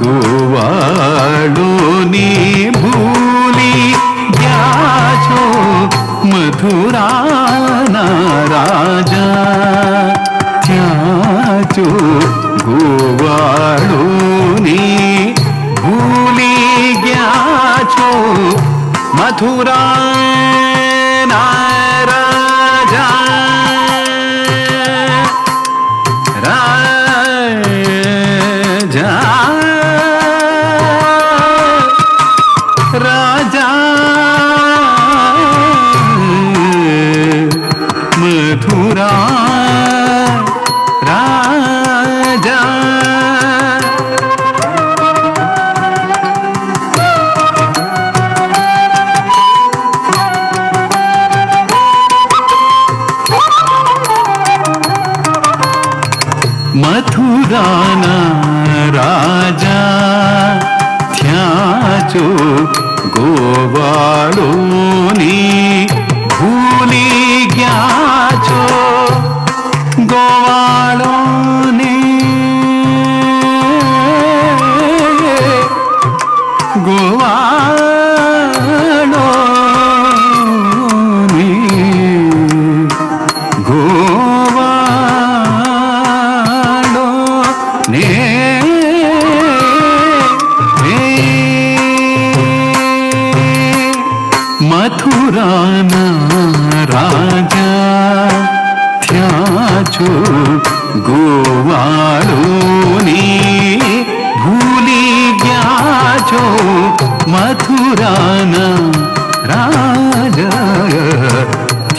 गोवाड़ो ने भूली क्या छो मथुराना राजा क्या छो गोवाड़ो ने भूली क्या छो मथुराना राजा ग्याचो गोवालो नी भूली ग्याचो गोवालो नी गोवालो नी गोवालो नी मथुराना राजा थ्याचो गोवाळोनी भूली ग्याचो मथुराना राजा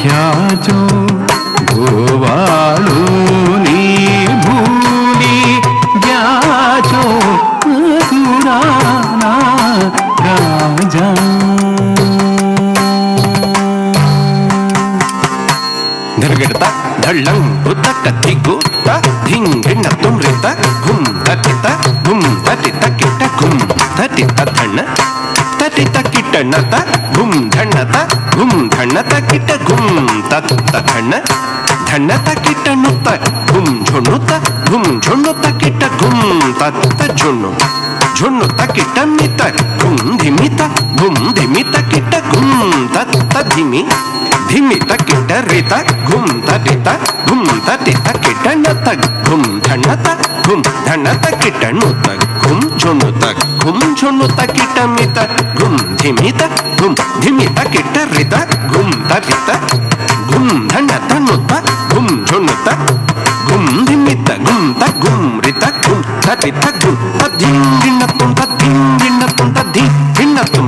थ्याचो गोवाळोनी भूली ग्याचो मथुराना राजा धरगडता धळ्ळं उतक दिगुता धिंगिण तुमरिता घुम तटिता किट्ट घुम तटिता धण्ण तटिता किट्ट नता घुम धण्णता किट्ट घुम तत धण्ण धण्णता किट्ट नुत्त घुम झुण्णुता किट्ट घुम तत झुण्णु झुण्णुता किट्ट मित घुम धिमिता किट्ट घुम तत धिमि धिमिता किट्ट रिता घुम तटिता किट्ट नत घुम धण्णता किट्ट नुत घुम झुण्णुता किट्ट मित घुम धिमिता किट्ट रिता घुम तटिता घुम धण्णता नुत घुम झुण्णुता घुम धिमिता घुम रिता घुम तटिता घुम तद्धिंगिण्णतुं तद्धिंगिण्णतुं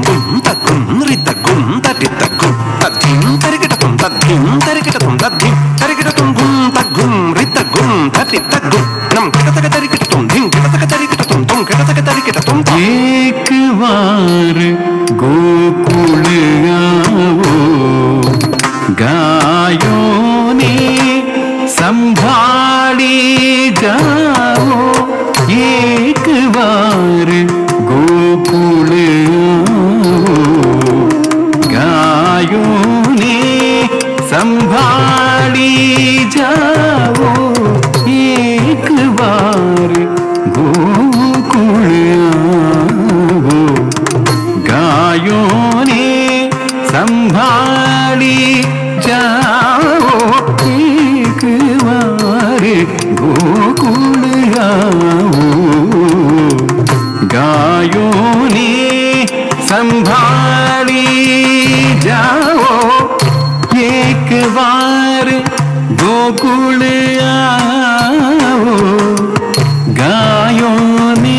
घुम तद्घुम रिता घुम तटिता घुम तद्धिं तरिकिटतुं घुम तद्घुम रिता घुम तटिता घुम नम किटतक तरिकिटतुं धिं किटतक तरिकिटतुं तुम किटतक तरिकिटतुं एक बार गोकुल आओ गायों ने संभाली जाओ एक बार गोकुल गायों ने संभाली जाओ एक बार गोकुल आओ गायों ने संभाली जाओ एक बार गोकुल आओ गायों ने संभाली जाओ एक बार गोकुल आओ गायों ने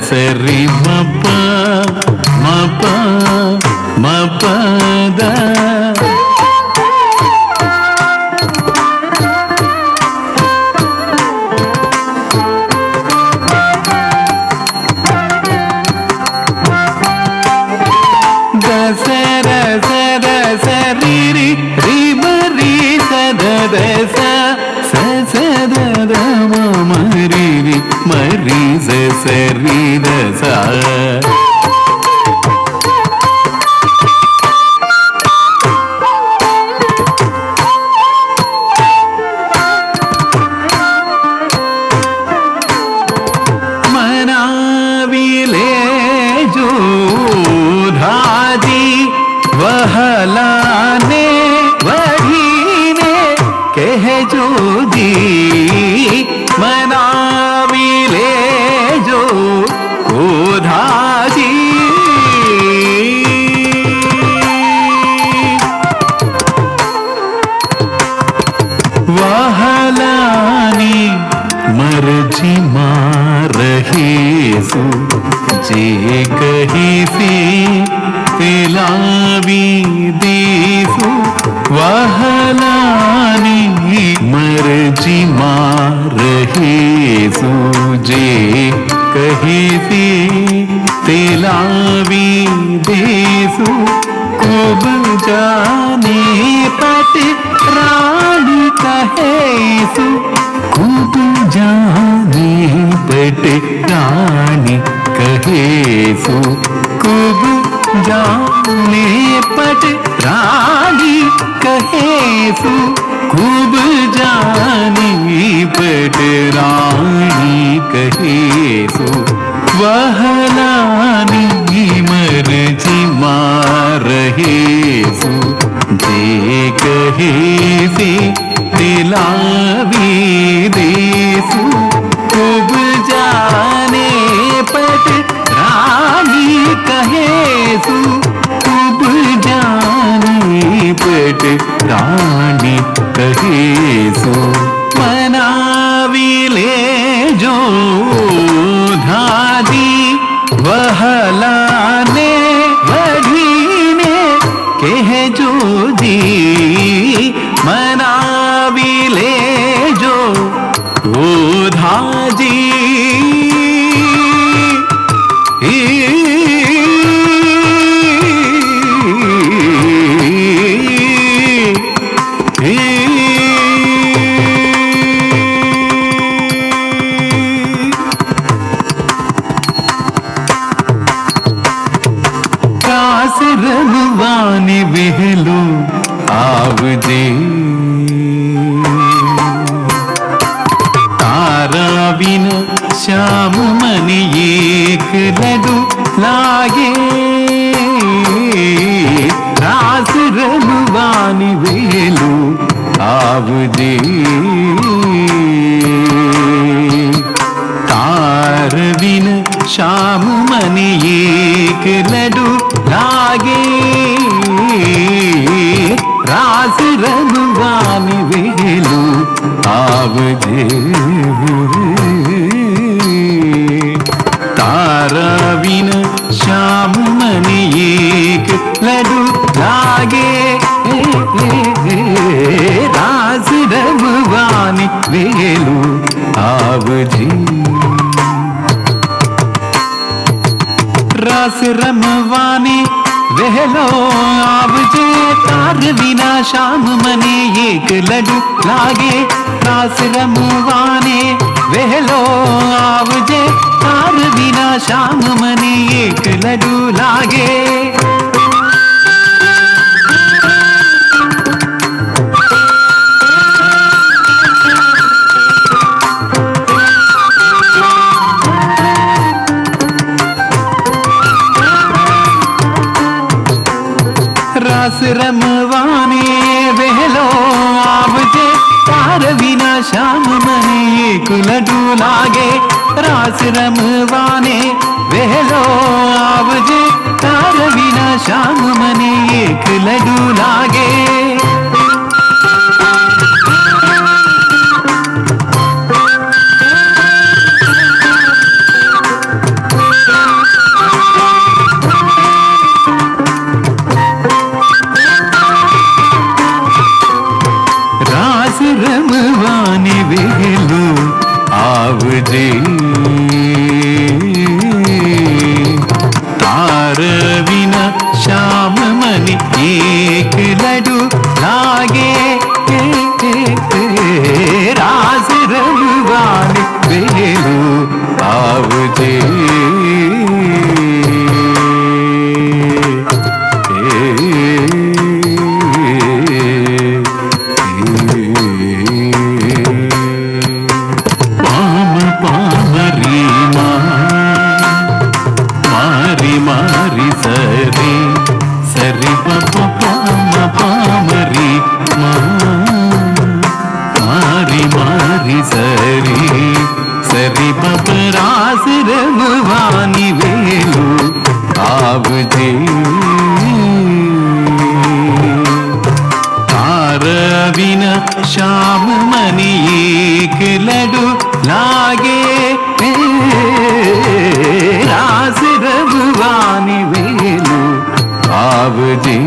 సరి మప మప మపద దసర సర సరి ri sa sa ri da sa. मनाविले जो धाजी वहलाने वढ़ीने कह जो दी मनाविले जो धाजी वहलानी मर्जी मार रही सु जे कही से पिलावी देसु वहलानी मर्जी मार रही सु जे कही से पिलावी देसु खूब जाने पट रानी कहे सु खूब जाने पट रानी कहे सु खूब जाने पट रानी कहे सु खूब जाने पट रानी कहे सु वहलानी मर्जी मार रहे सु जे कहे से दिलावी देसु खूब जाने पट रानी कहे सु खूब जाने पट रानी कहे सु मनाविले जो धादी वहलाने वढ़ीने कह जो दी मनाविले जो धाजी रनवानी बहलो आवजे तारा बिन श्याम मन एक लडू लागे रास रनवानी बहलो आवजे तार बिन श्याम मन एक लडू लागे रास रघुवानी वेलू आवजे तारा बिन श्याम मन एक लडू लागे रास रघुवानी वेलू आवजे रास रमवानी वहलो आवजे तार बिना श्याम मने एक लडू लागे रास रमवाने वहलो आवजे तार बिना श्याम मने एक लडू लागे रास रमवाने वहलो आवजे तार बिना श्याम मने एक लडू लागे रास रमवाने वहलो आवजे तार बिना श्याम मने एक लडू लागे रमवानी वेलू आवजे तार बिना श्याम मन एक लडू लागे रास रमवानी वेलू పామ పామరి మారి మారి సరి సరి పప పామ పామరి మారి మారి సరి సరి పప రాస రమవాని వేలు ఆవుజే तारविन श्याम मणि एक लडु लागे रास रघुवानी वेलु आवजे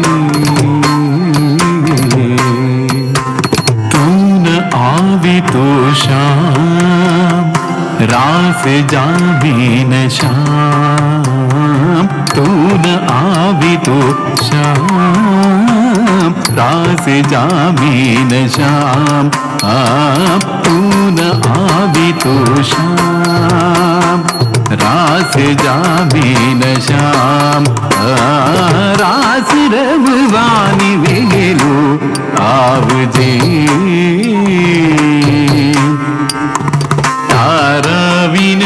तू न आवी तो श्याम रास जामी न श्याम तू न आवी तो श्याम रास जामीन श्याम तू न आवी तो श्याम रास जामीन श्याम रास रघुवानी वेलु आवजे तारविन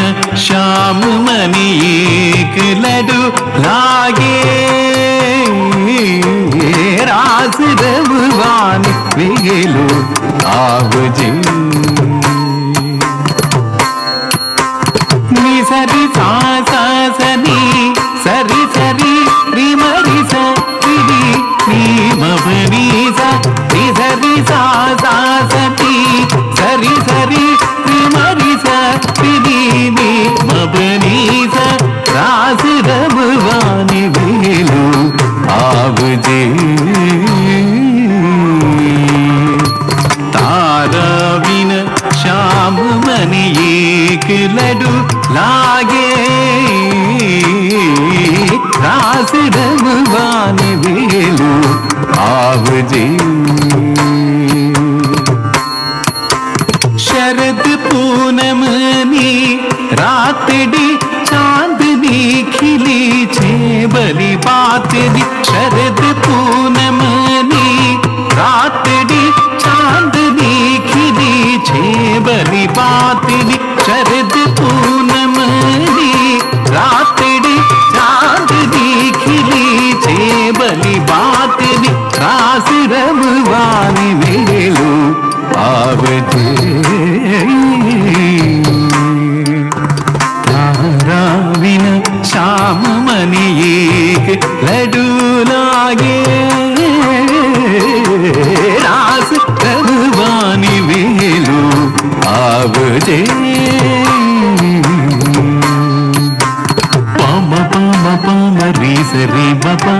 श्याम मणि एक लडु लागे रास रघुवानी वेलु आवजे नि सरि सा सा सनि सरि सरि रि मरि स रि रि मनि सा रि सरि सा सा सति सरि सरि रि मरि स रि रि मनि स रास रघुवानी वेलु आवजे तारविन श्याम मणि एक लडु लागे रास रघुवानी वेलु आवजे शरद पूनमनी रातड़ी चांदनी खिली छे बली बातनी शरद पूनमनी रातड़ी चांदनी खिली छे बली बातनी शरद पूनमनी रातड़ी चांदनी खिली छे बली बातनी रास रघुवानी वेलु आवजे तारविन श्याम मणि एक लडु लागे रास रघुवानी वेलु आवजे पम पम पम रि सरि बपा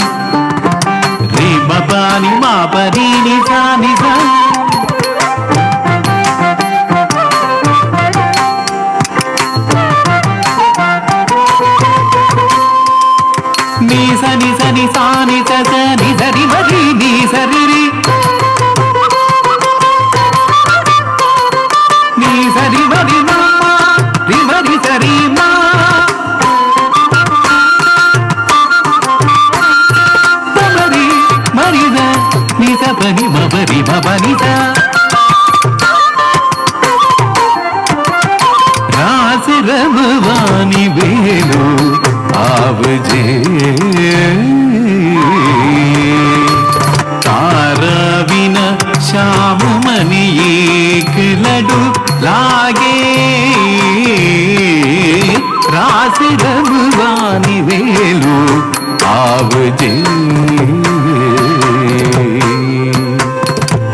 रि बपा नि मा परि नि सा नि सा नि सा नि सा नि सा नि सा सा नि सरि मरि नि सरि रि नि सरि मरि मा रि मरि सरि मा मरि मरि सा नि सा पनि म परि म पनि सा रास रघुवानी वेलु आवजे तारविन श्याम मणि एक लडु लागे रास रघुवानी वेलु आवजे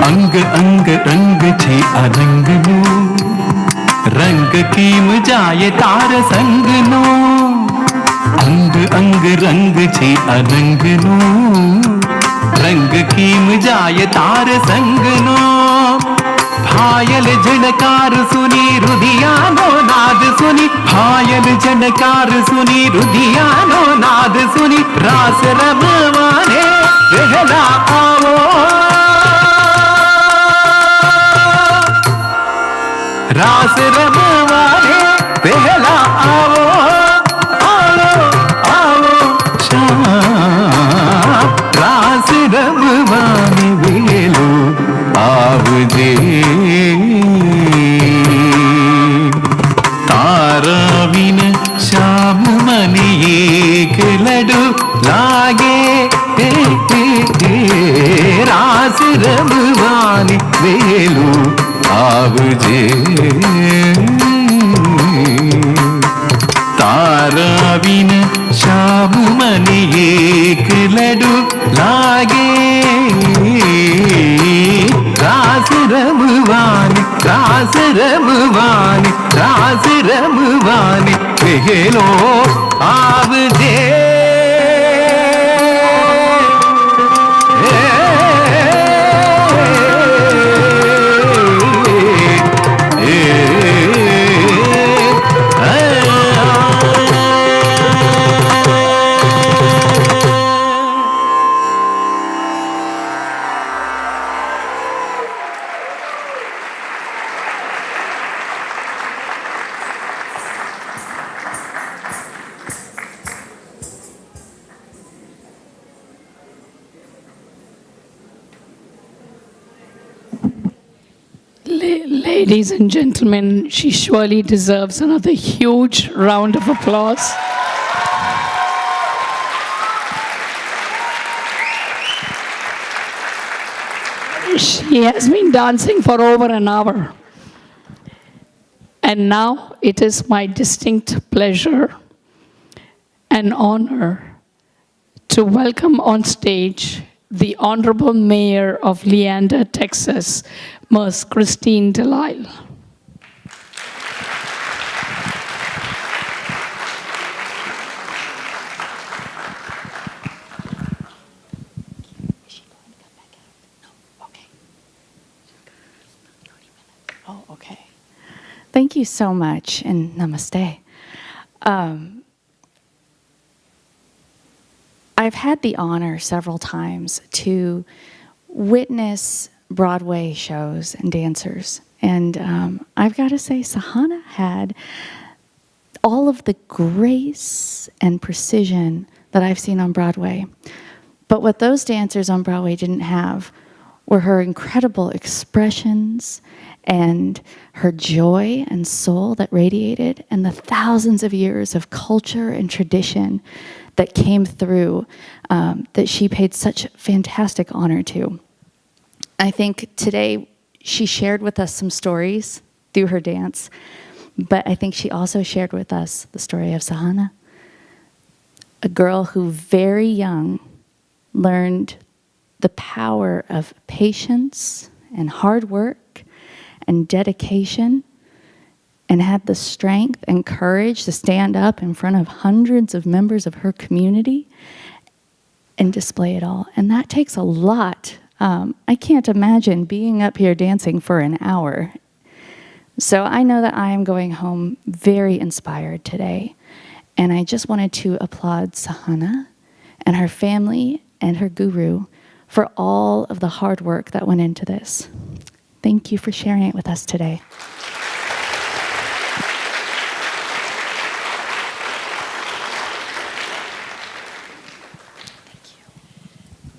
अंग अंग रंग छे अरंग नो रंग कीम जाए तार संग नो अंग अंग रंग छे अरंग नो रंग कीम जाए तार संग नो भायल झनकार सुनी रुधियानो नाद सुनी भायल झनकार सुनी रुधियानो नाद सुनी रास रमवाने रहला आवो रास रमवाने पहला आवो आओ आओ श्याम வாணி வேலு ஆவுதே ताराविन श्याम मनिये लडू लागे रास रमवानी वेलू आवजे ताराविन श्याम मनिये लडू लागे रास रमवानी रास रमवानी रास रमवानी वेलो आवजे Ladies and gentlemen, she surely deserves another huge round of applause. She has been dancing for over an hour. And now it is my distinct pleasure and honor to welcome on stage the Honorable Mayor of Leander, Texas, Ms. Christine Delisle. Oh, okay. Thank you so much, and namaste. I've had the honor several times to witness Broadway shows and dancers, and I've got to say, Sahana had all of the grace and precision that I've seen on Broadway. But what those dancers on Broadway didn't have were her incredible expressions and her joy and soul that radiated, and the thousands of years of culture and tradition that came through, that she paid such fantastic honor to. I think today she shared with us some stories through her dance, but I think she also shared with us the story of Sahana, a girl who very young learned the power of patience and hard work and dedication, and had the strength and courage to stand up in front of hundreds of members of her community and display it all. And that takes a lot. I can't imagine being up here dancing for an hour. So I know that I am going home very inspired today. And I just wanted to applaud Sahana and her family and her guru for all of the hard work that went into this. Thank you for sharing it with us today.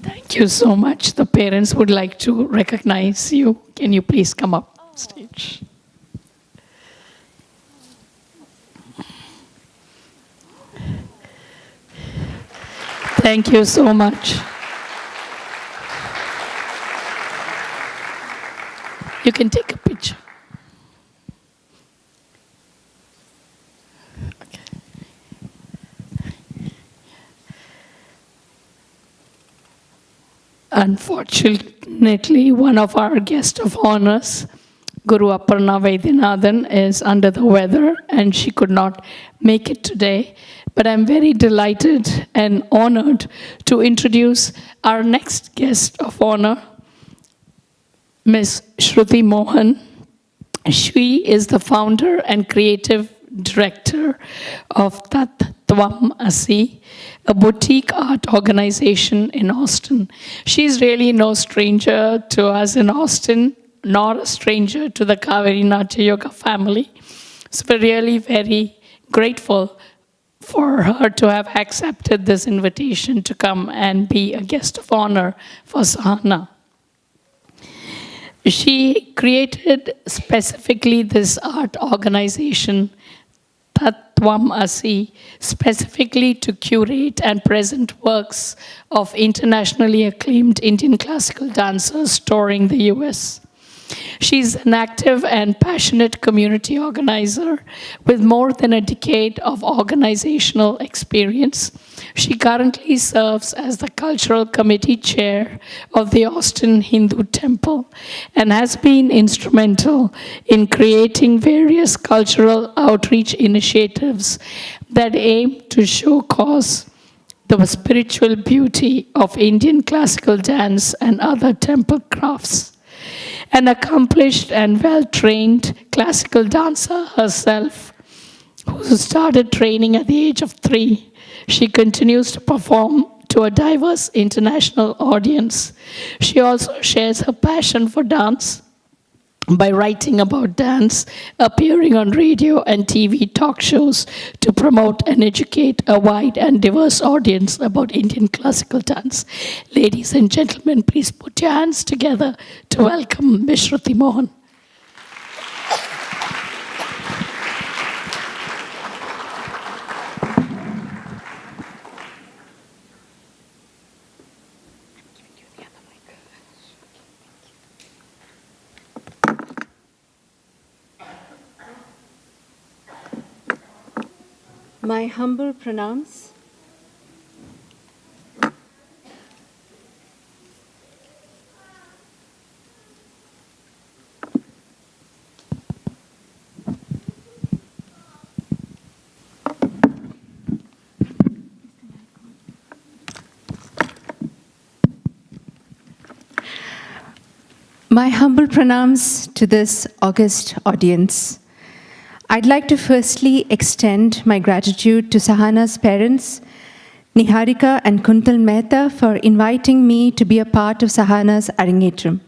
Thank you so much. The parents would like to recognize you. Can you please come up stage? Thank you so much. You can take a picture. Okay. Unfortunately, one of our guests of honors, Guru Aparna Vaidyanathan, is under the weather and she could not make it today. But I'm very delighted and honored to introduce our next guest of honor, Ms. Shruti Mohan. She is the founder and creative director of Tat Tvam Asi, a boutique art organization in Austin. She's really no stranger to us in Austin, nor a stranger to the Kaveri Natya Yoga family. So we're really very grateful for her to have accepted this invitation to come and be a guest of honor for Sahana. She created specifically this art organization, Tattvam Asi, specifically to curate and present works of internationally acclaimed Indian classical dancers touring the US. She's an active and passionate community organizer with more than a decade of organizational experience. She currently serves as the Cultural Committee Chair of the Austin Hindu Temple and has been instrumental in creating various cultural outreach initiatives that aim to showcase the spiritual beauty of Indian classical dance and other temple crafts. An accomplished and well-trained classical dancer herself, who started training at the age of 3, she continues to perform to a diverse international audience. She also shares her passion for dance by writing about dance, appearing on radio and TV talk shows to promote and educate a wide and diverse audience about Indian classical dance. Ladies and gentlemen, please put your hands together to welcome Ms. Shruti Mohan. My humble pranams. My humble pranams to this august audience. I'd like to firstly extend my gratitude to Sahana's parents, Niharika and Kuntal Mehta, for inviting me to be a part of Sahana's Arangetram.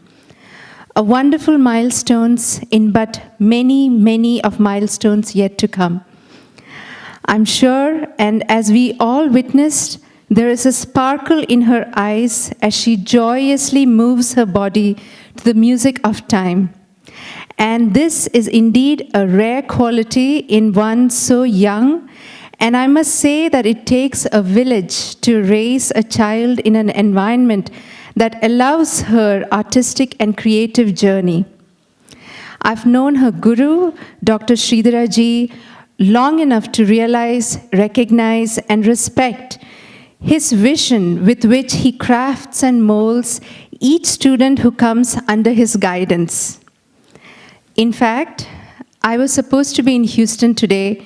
A wonderful milestones in but many, many of milestones yet to come. I'm sure, and as we all witnessed, there is a sparkle in her eyes as she joyously moves her body to the music of time. And this is indeed a rare quality in one so young, and I must say that it takes a village to raise a child in an environment that allows her artistic and creative journey. I've known her guru, Dr. Sridhara ji, long enough to realize, recognize, and respect his vision with which he crafts and molds each student who comes under his guidance. In fact, I was supposed to be in Houston today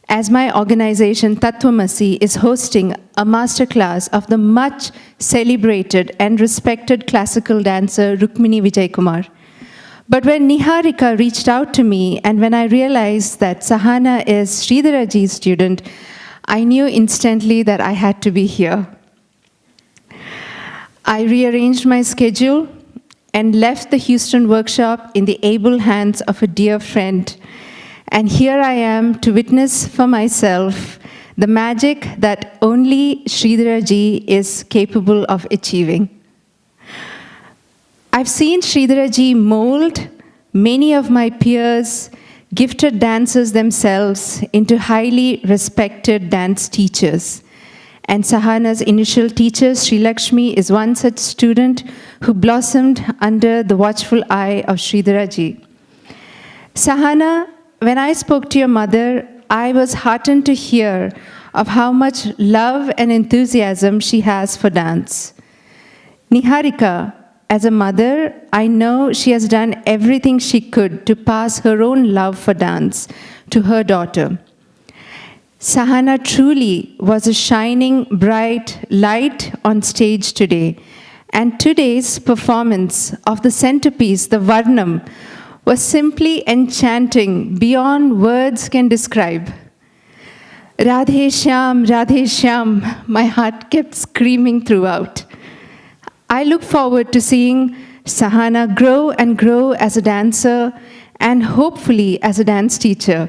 as my organization Tattwamasi is hosting a masterclass of the much celebrated and respected classical dancer Rukmini Vijay Kumar. But when Niharika reached out to me and when I realized that Sahana is Sridhara ji's student, I knew instantly that I had to be here. I rearranged my schedule and left the Houston workshop in the able hands of a dear friend. And here I am to witness for myself the magic that only Sridhara ji is capable of achieving. I've seen Sridhara ji mold many of my peers, gifted dancers themselves, into highly respected dance teachers. And Sahana's initial teacher, Sri Lakshmi, is one such student who blossomed under the watchful eye of Sridhara ji. Sahana, when I spoke to your mother, I was heartened to hear of how much love and enthusiasm she has for dance. Niharika, as a mother, I know she has done everything she could to pass her own love for dance to her daughter. Sahana truly was a shining, bright light on stage today. And today's performance of the centerpiece, the Varnam, was simply enchanting beyond words can describe. Radhe Shyam, my heart kept screaming throughout. I look forward to seeing Sahana grow and grow as a dancer and hopefully as a dance teacher.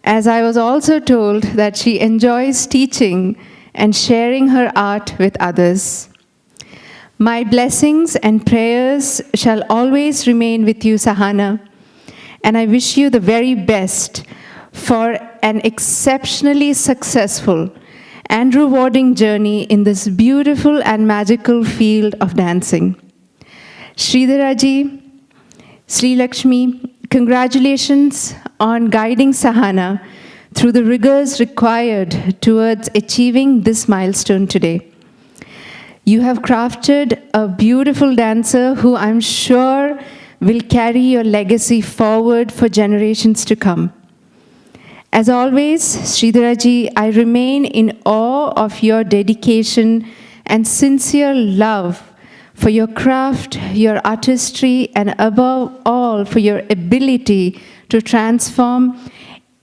as I was also told that she enjoys teaching and sharing her art with others. My blessings and prayers shall always remain with you, Sahana, and I wish you the very best for an exceptionally successful and rewarding journey in this beautiful and magical field of dancing. Sridharaji, Sri Lakshmi, congratulations on guiding Sahana through the rigors required towards achieving this milestone today. You have crafted a beautiful dancer who I'm sure will carry your legacy forward for generations to come. As always, Sridharaji, I remain in awe of your dedication and sincere love for your craft, your artistry, and above all, for your ability to transform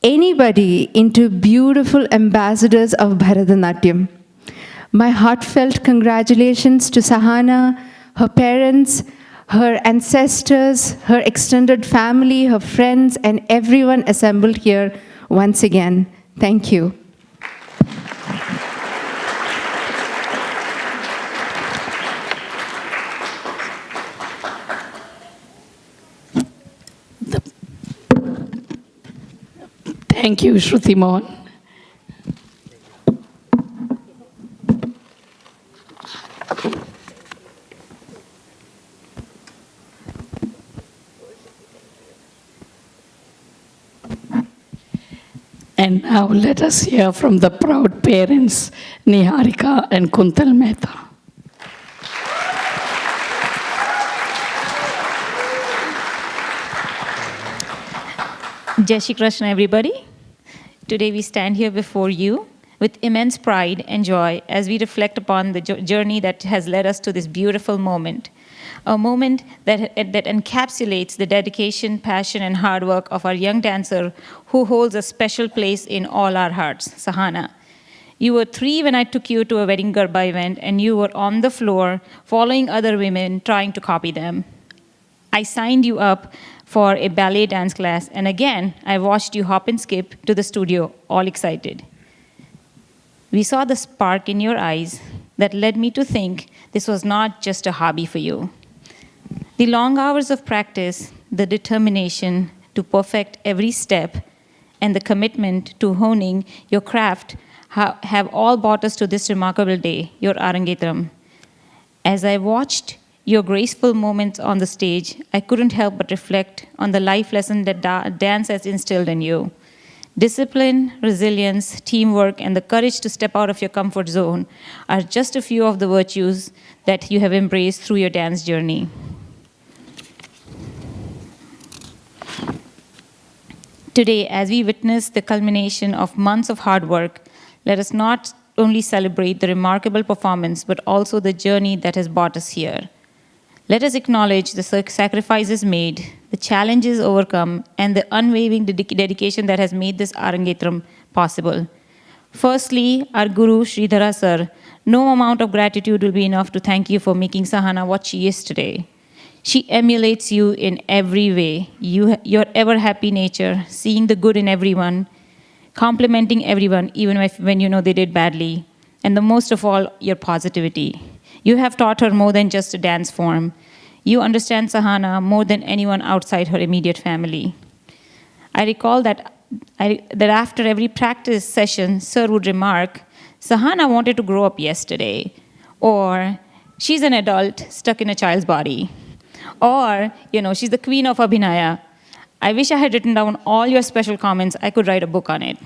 anybody into beautiful ambassadors of Bharatanatyam. My heartfelt congratulations to Sahana, her parents, her ancestors, her extended family, her friends, and everyone assembled here once again. Thank you. Thank you, Shruti Mohan. And now let us hear from the proud parents, Niharika and Kuntal Mehta. Jai Shri Krishna, everybody. Today we stand here before you with immense pride and joy as we reflect upon the journey that has led us to this beautiful moment. A moment that encapsulates the dedication, passion, and hard work of our young dancer who holds a special place in all our hearts, Sahana. You were 3 when I took you to a wedding Garba event, and you were on the floor following other women trying to copy them. I signed you up for a ballet dance class, and again, I watched you hop and skip to the studio, all excited. We saw the spark in your eyes that led me to think this was not just a hobby for you. The long hours of practice, the determination to perfect every step, and the commitment to honing your craft have all brought us to this remarkable day, your Arangetram. As I watched your graceful moments on the stage, I couldn't help but reflect on the life lesson that dance has instilled in you. Discipline, resilience, teamwork, and the courage to step out of your comfort zone are just a few of the virtues that you have embraced through your dance journey. Today, as we witness the culmination of months of hard work, let us not only celebrate the remarkable performance, but also the journey that has brought us here. Let us acknowledge the sacrifices made, the challenges overcome, and the unwavering dedication that has made this Arangetram possible. Firstly, our Guru, Sridhara Sir, no amount of gratitude will be enough to thank you for making Sahana what she is today. She emulates you in every way. Your ever-happy nature, seeing the good in everyone, complimenting everyone, even when you know they did badly, and the most of all, your positivity. You have taught her more than just a dance form. You understand Sahana more than anyone outside her immediate family. I recall that after every practice session, Sir would remark, Sahana wanted to grow up yesterday, or she's an adult stuck in a child's body, or, she's the queen of Abhinaya. I wish I had written down all your special comments. I could write a book on it.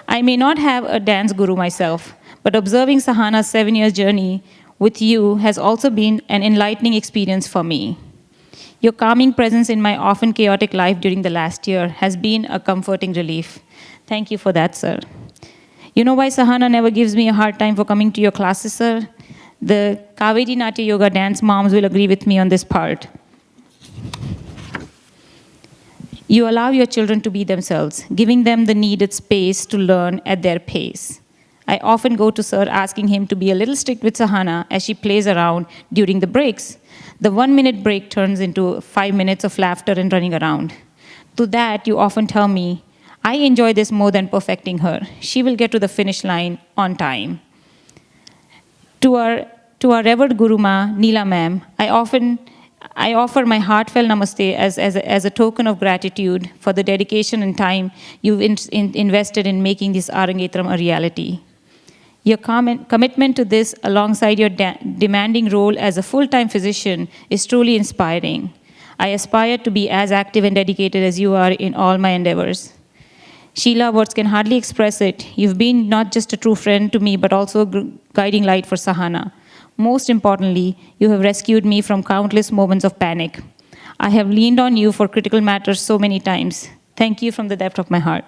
I may not have a dance guru myself, but observing Sahana's 7 years journey with you has also been an enlightening experience for me. Your calming presence in my often chaotic life during the last year has been a comforting relief. Thank you for that, sir. You know why Sahana never gives me a hard time for coming to your classes, sir? The Kaveri Natya Yoga dance moms will agree with me on this part. You allow your children to be themselves, giving them the needed space to learn at their pace. I often go to Sir asking him to be a little strict with Sahana as she plays around during the breaks. The 1-minute break turns into 5 minutes of laughter and running around. To that, you often tell me, I enjoy this more than perfecting her. She will get to the finish line on time. To our revered Guruma, Neela ma'am, I offer my heartfelt namaste as a token of gratitude for the dedication and time you've invested in making this Arangetram a reality. Your commitment to this, alongside your demanding role as a full-time physician, is truly inspiring. I aspire to be as active and dedicated as you are in all my endeavors. Sheila, words can hardly express it. You've been not just a true friend to me, but also a guiding light for Sahana. Most importantly, you have rescued me from countless moments of panic. I have leaned on you for critical matters so many times. Thank you from the depth of my heart.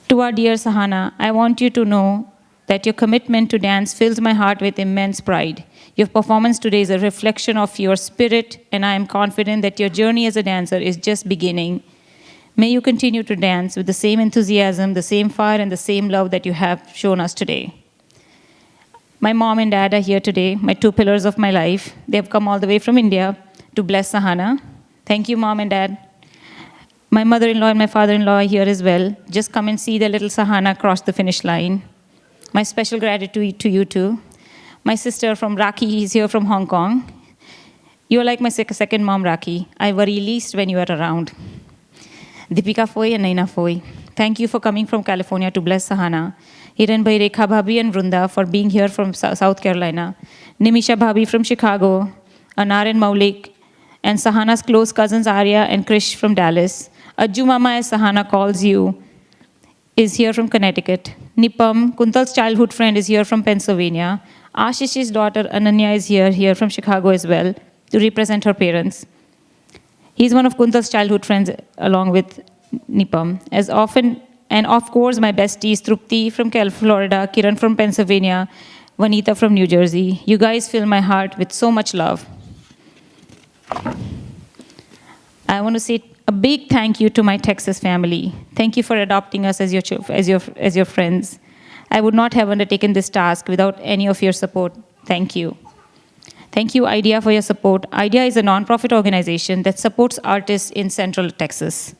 To our dear Sahana, I want you to know that your commitment to dance fills my heart with immense pride. Your performance today is a reflection of your spirit, and I am confident that your journey as a dancer is just beginning. May you continue to dance with the same enthusiasm, the same fire, and the same love that you have shown us today. My mom and dad are here today, my two pillars of my life. They have come all the way from India to bless Sahana. Thank you, Mom and Dad. My mother-in-law and my father-in-law are here as well. Just come and see the little Sahana cross the finish line. My special gratitude to you too. My sister from Raki is here from Hong Kong. You're like my second mom, Raki. I worry least when you are around. Deepika Foy and Naina Foy, thank you for coming from California to bless Sahana. Hiran Bhai, Rekha Bhabhi and Vrunda for being here from South Carolina. Nimisha Bhabhi from Chicago. Anar and Maulik. And Sahana's close cousins Arya and Krish from Dallas. Ajju Mama, as Sahana calls you, is here from Connecticut. Nipam, Kuntal's childhood friend, is here from Pennsylvania. Ashish's daughter Ananya is here from Chicago as well, to represent her parents. He's one of Kuntal's childhood friends along with Nipam. As often, and of course, my besties, Trupti from Florida, Kiran from Pennsylvania, Vanita from New Jersey. You guys fill my heart with so much love. I want to say a big thank you to my Texas family. Thank you for adopting us as your friends. I would not have undertaken this task without any of your support. Thank you. Thank you, IDEA, for your support. IDEA is a nonprofit organization that supports artists in Central Texas.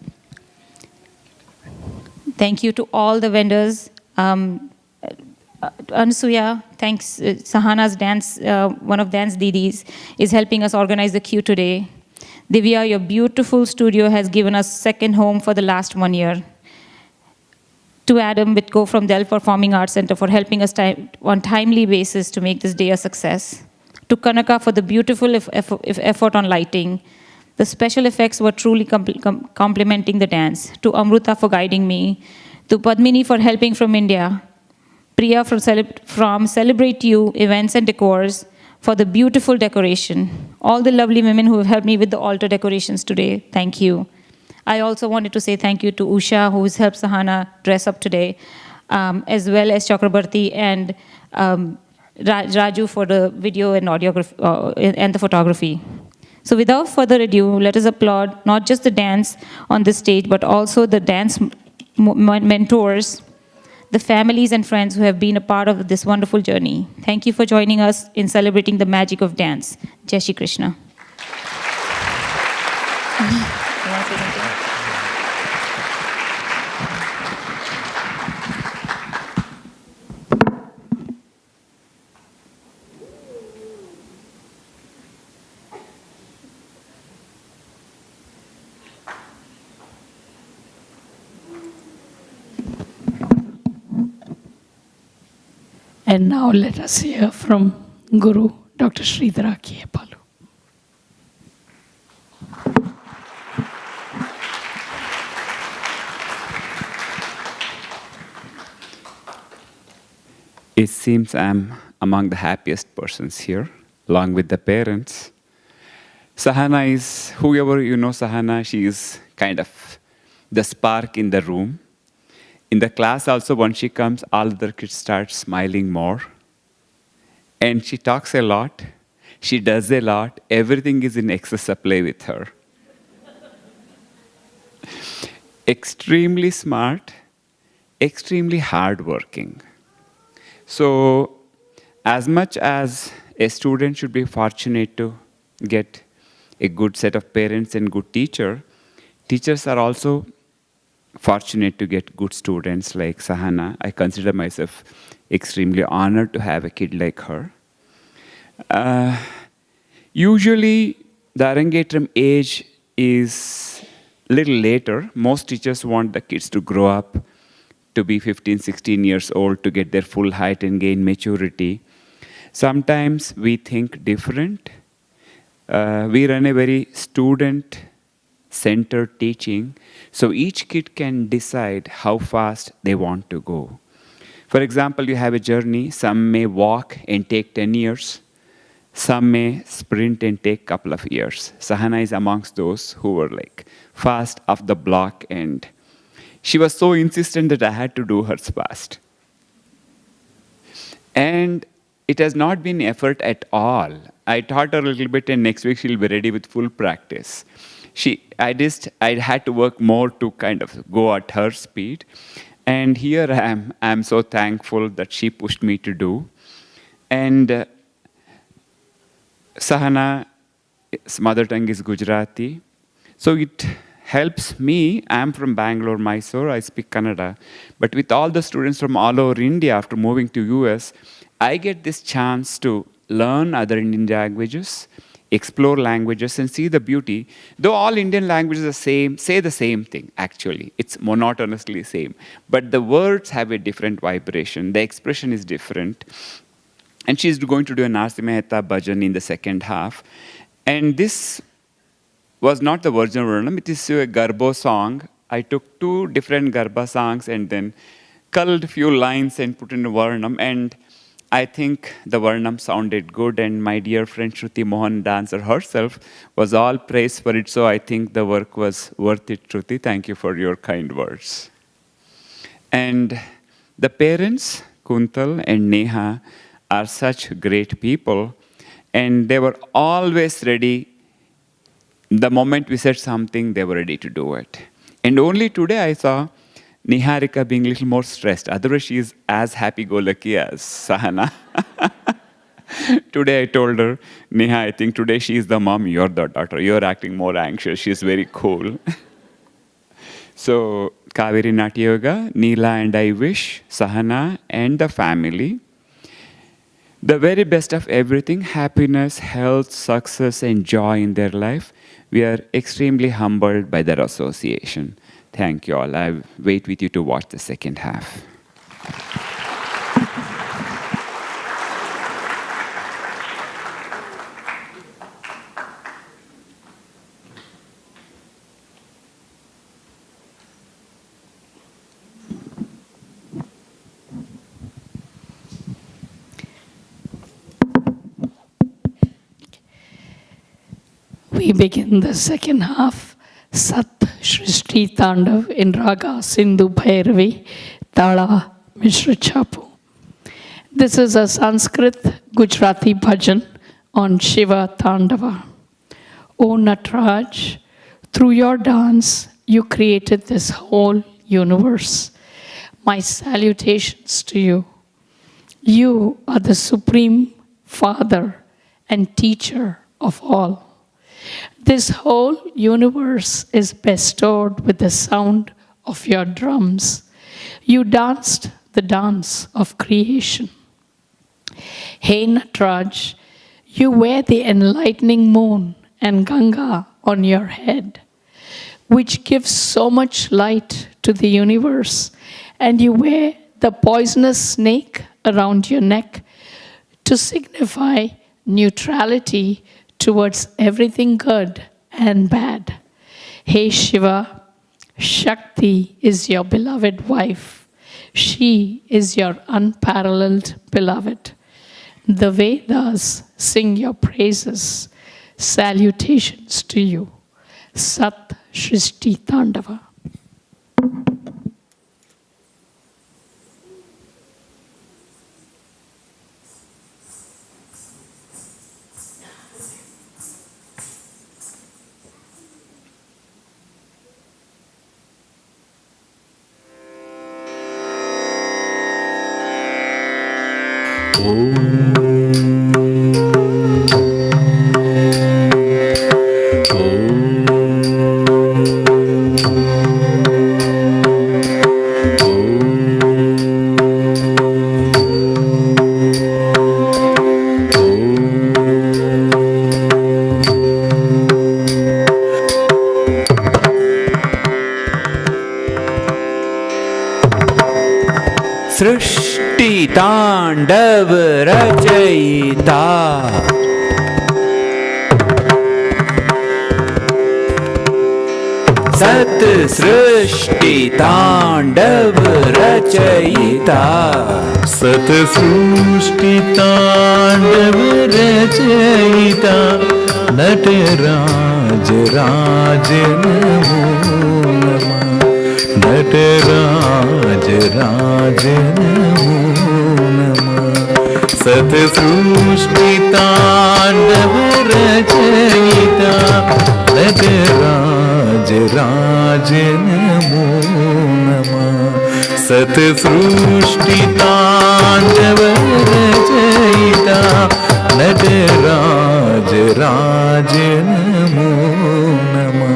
Thank you to all the vendors. Ansuya, thanks. Sahana's dance, one of Dance Didis, is helping us organize the queue today. Divya, your beautiful studio has given us second home for the last 1 year. To Adam Whitco from Dell Performing Arts Center for helping us on timely basis to make this day a success. To Kanaka for the beautiful effort on lighting. The special effects were truly complementing the dance. To Amruta for guiding me. To Padmini for helping from India. Priya from Celebrate You Events and Decors for the beautiful decoration. All the lovely women who have helped me with the altar decorations today, thank you. I also wanted to say thank you to Usha, who has helped Sahana dress up today, as well as Chakrabarti and Raju for the video and audiography and the photography. So without further ado, let us applaud not just the dance on this stage, but also the dance mentors, the families and friends who have been a part of this wonderful journey. Thank you for joining us in celebrating the magic of dance. Jai Shri Krishna. And now let us hear from Guru Dr. Sridhara Kiyapalu. It seems I'm among the happiest persons here, along with the parents. Sahana is, whoever you know Sahana, she is kind of the spark in the room. In the class also, when she comes, all the kids start smiling more. And she talks a lot. She does a lot. Everything is in excess supply with her. Extremely smart, extremely hardworking. So, as much as a student should be fortunate to get a good set of parents and good teacher, Teachers are also fortunate to get good students like Sahana. I consider myself extremely honored to have a kid like her. Usually, the Arangetram age is little later. Most teachers want the kids to grow up to be 15, 16 years old to get their full height and gain maturity. Sometimes we think different. We run a very student-centered teaching, so each kid can decide how fast they want to go. For example, you have a journey. Some may walk and take 10 years. Some may sprint and take a couple of years. Sahana is amongst those who were like fast off the block, and she was so insistent that I had to do hers fast. And it has not been effort at all. I taught her a little bit, and next week she'll be ready with full practice. I had to work more to kind of go at her speed. And here I am. I'm so thankful that she pushed me to do. And Sahana's mother tongue is Gujarati. So it helps me. I'm from Bangalore, Mysore. I speak Kannada. But with all the students from all over India after moving to US, I get this chance to learn other Indian languages, explore languages, and see the beauty. Though all Indian languages are the same, say the same thing, actually. It's monotonously same. But the words have a different vibration. The expression is different. And she's going to do a Narsi Mehta bhajan in the second half. And this was not the original Varnam. It is a Garbo song. I took 2 different Garba songs and then culled a few lines and put in a Varnam. And I think the Varnam sounded good, and my dear friend Shruti Mohan, dancer herself, was all praised for it. So I think the work was worth it, Shruti. Thank you for your kind words. And the parents, Kuntal and Neha, are such great people, and they were always ready. The moment we said something, they were ready to do it. And only today I saw Niharika being a little more stressed. Otherwise, she is as happy-go-lucky as Sahana. Today I told her, Neha, I think today she is the mom, you're the daughter. You're acting more anxious. She's very cool. So, Kaveri Natya Yoga, Neela and I wish Sahana and the family the very best of everything, happiness, health, success, and joy in their life. We are extremely humbled by their association. Thank you all. I wait with you to watch the second half. We begin the second half, Sat Shrishti Tandav in Raga Sindhu Bhairavi Tala Mishra Chapu. This is a Sanskrit Gujarati bhajan on Shiva Tandava. O Natraj, through your dance, you created this whole universe. My salutations to you. You are the Supreme Father and Teacher of all. This whole universe is bestowed with the sound of your drums. You danced the dance of creation. Hey Natraj, you wear the enlightening moon and Ganga on your head, which gives so much light to the universe, and you wear the poisonous snake around your neck to signify neutrality towards everything good and bad. Hey Shiva, Shakti is your beloved wife. She is your unparalleled beloved. The Vedas sing your praises. Salutations to you. Sat Shrishti Tandava. रचयिता सत सृष्टि तांडव रचयिता सत सृष्टि तांडव रचयिता नटराज राज नमो नमः नटराज राज नमो नमः सत सृष्टि तांडव रचयिता नटराज राज नमो नमः सत सृष्टि तांडव रचयिता नटराज राज नमो नमः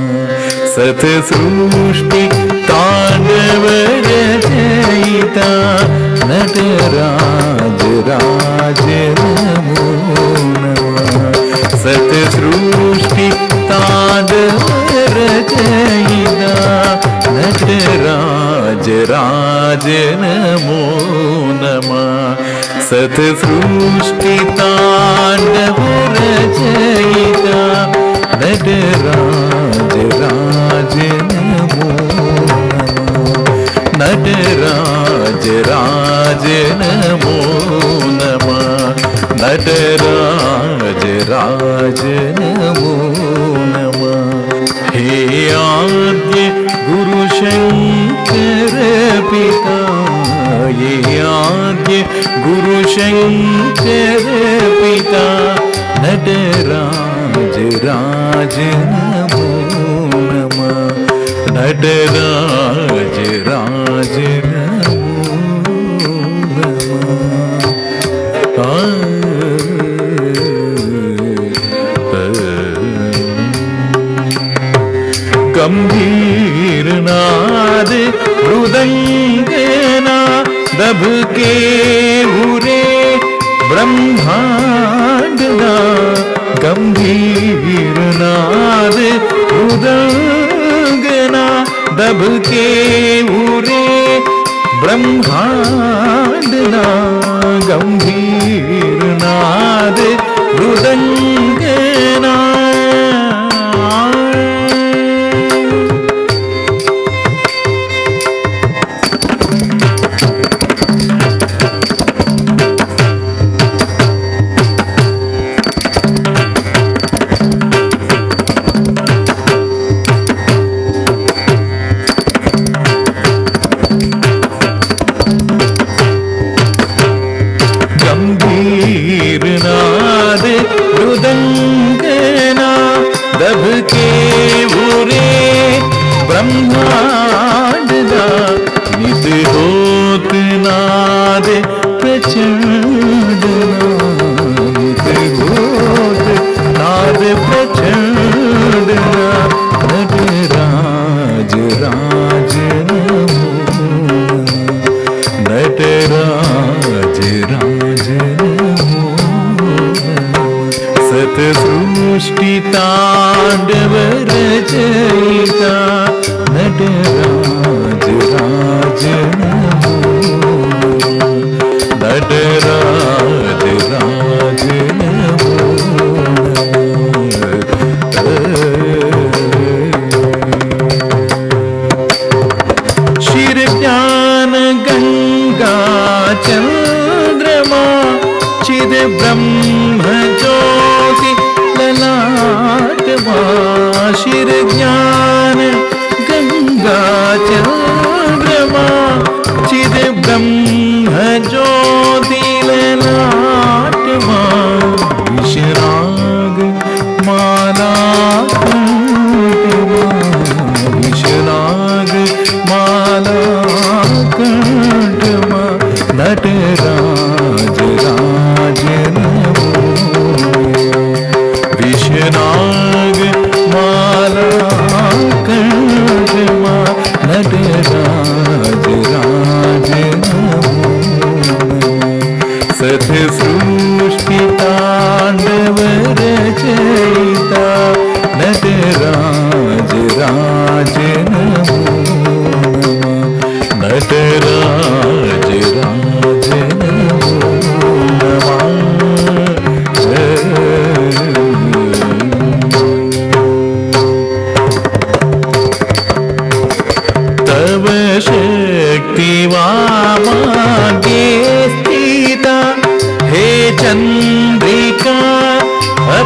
सत सृष्टि तांडव रचयिता नटराज राज नमो नमः सत सृष्टि तांडव रचयिता नटराज राज नमो नमः सत सृष्टि तांडव रचयिता नटराज राज नमो नमः नटराज राज नमो नमः नटराज राज नमो नमः हे आद्य गुरु शंकर पिता ये आद्य गुरु शंकर पिता नटराज राज नमो नमः नटराज राज नमो गंभीर नाद मृदंगना दब के उरे ब्रह्मांडना गंभीर नाद मृदंगना दब के उरे ब्रह्मांडना गंभीर नाद मृदंगना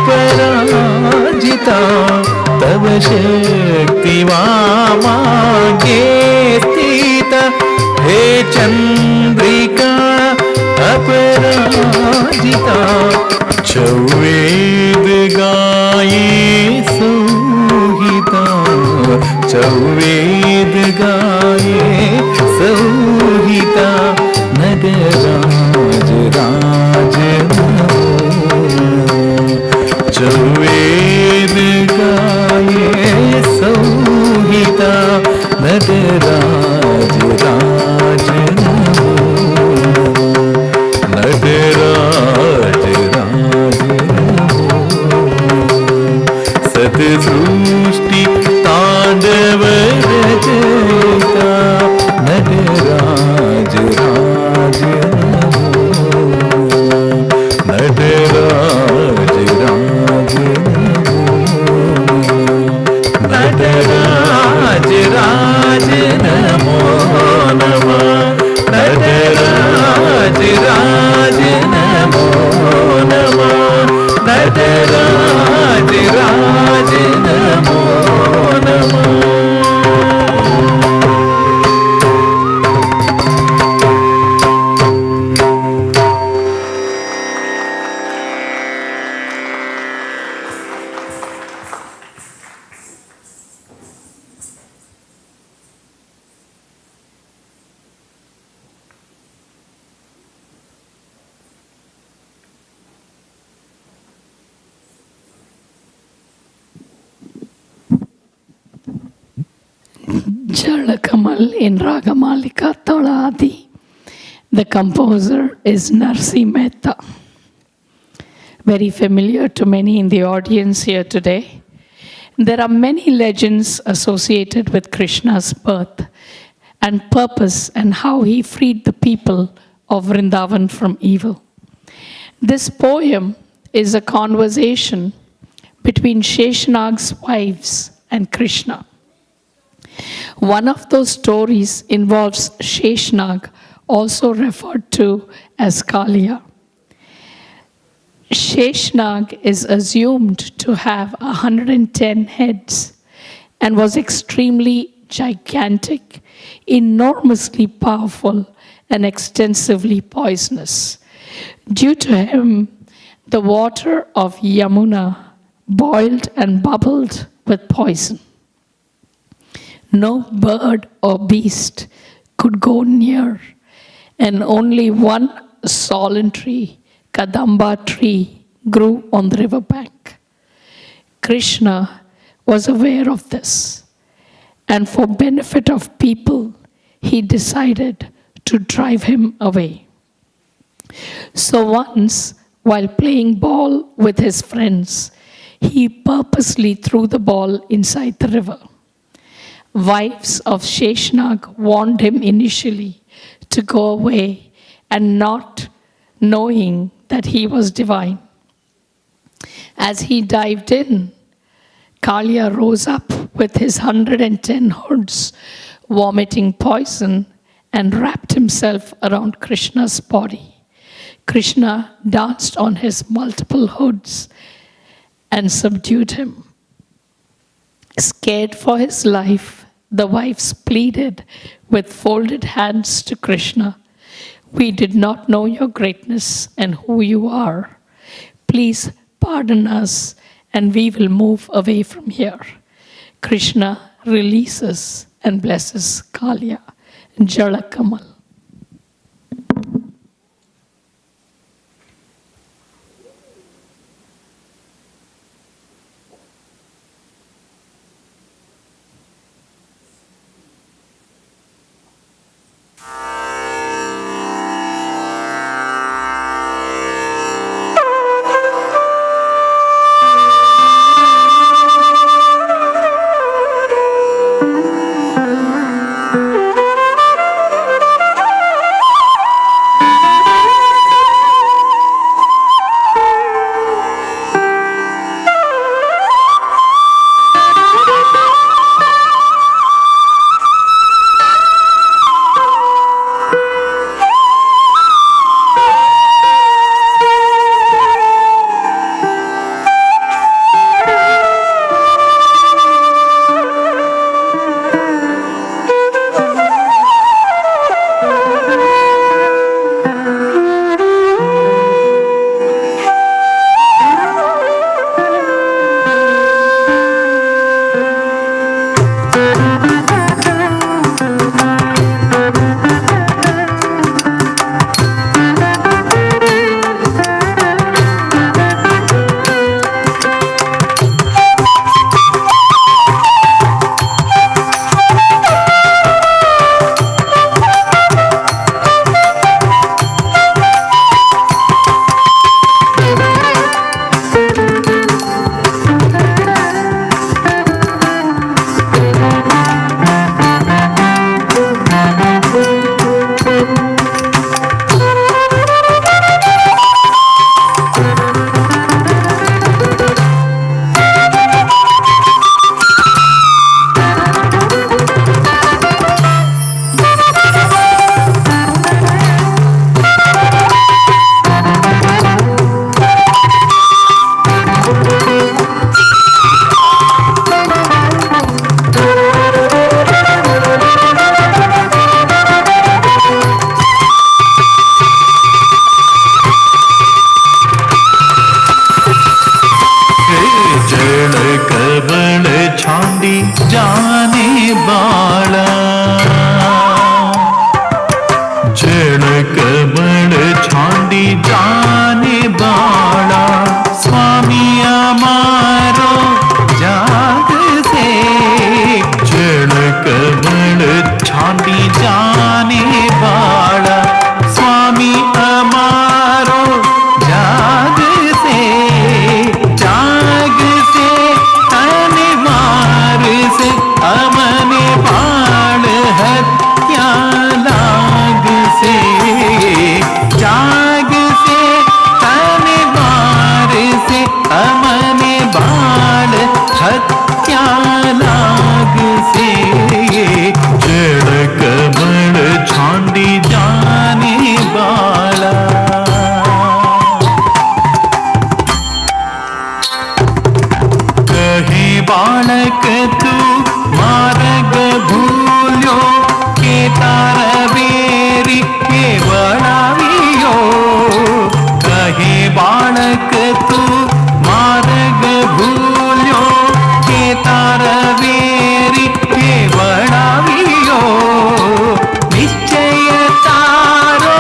अपराजिता तव शक्ति वामागे स्थित हे चंद्रिका अपराजिता चौवेद गाये संहिता चौवेद गाये संहिता नटराज राज चौवेद गाये संहिता नटराज राज नटराज राज सत सृष्टि तांडव रचयिता नटराज राज नटराज राज नटराज राज नमो नमः नटराज राज नमो नमः नटराज राज नमो नमः Jalakamal in Ragamalika Toladi. The composer is Narsi Mehta. Very familiar to many in the audience here today. There are many legends associated with Krishna's birth and purpose and how he freed the people of Vrindavan from evil. This poem is a conversation between Sheshnag's wives and Krishna. One of those stories involves Sheshnag, also referred to as Kaliya. Sheshnag is assumed to have 110 heads and was extremely gigantic, enormously powerful, and extensively poisonous. Due to him, the water of Yamuna boiled and bubbled with poison. No bird or beast could go near, and only one solitary Kadamba tree grew on the riverbank. Krishna was aware of this, and for benefit of people, he decided to drive him away. So once, while playing ball with his friends, he purposely threw the ball inside the river. Wives of Sheshnag warned him initially to go away, and not knowing that he was divine. As he dived in, Kaliya rose up with his 110 hoods, vomiting poison, and wrapped himself around Krishna's body. Krishna danced on his multiple hoods and subdued him. Scared for his life, the wives pleaded with folded hands to Krishna, "We did not know your greatness and who you are. Please pardon us and we will move away from here." Krishna releases and blesses Kaliya. Jalakamal. तू मार्ग भूल्यो के तारवेरी के वड़ावियो निश्चय तारो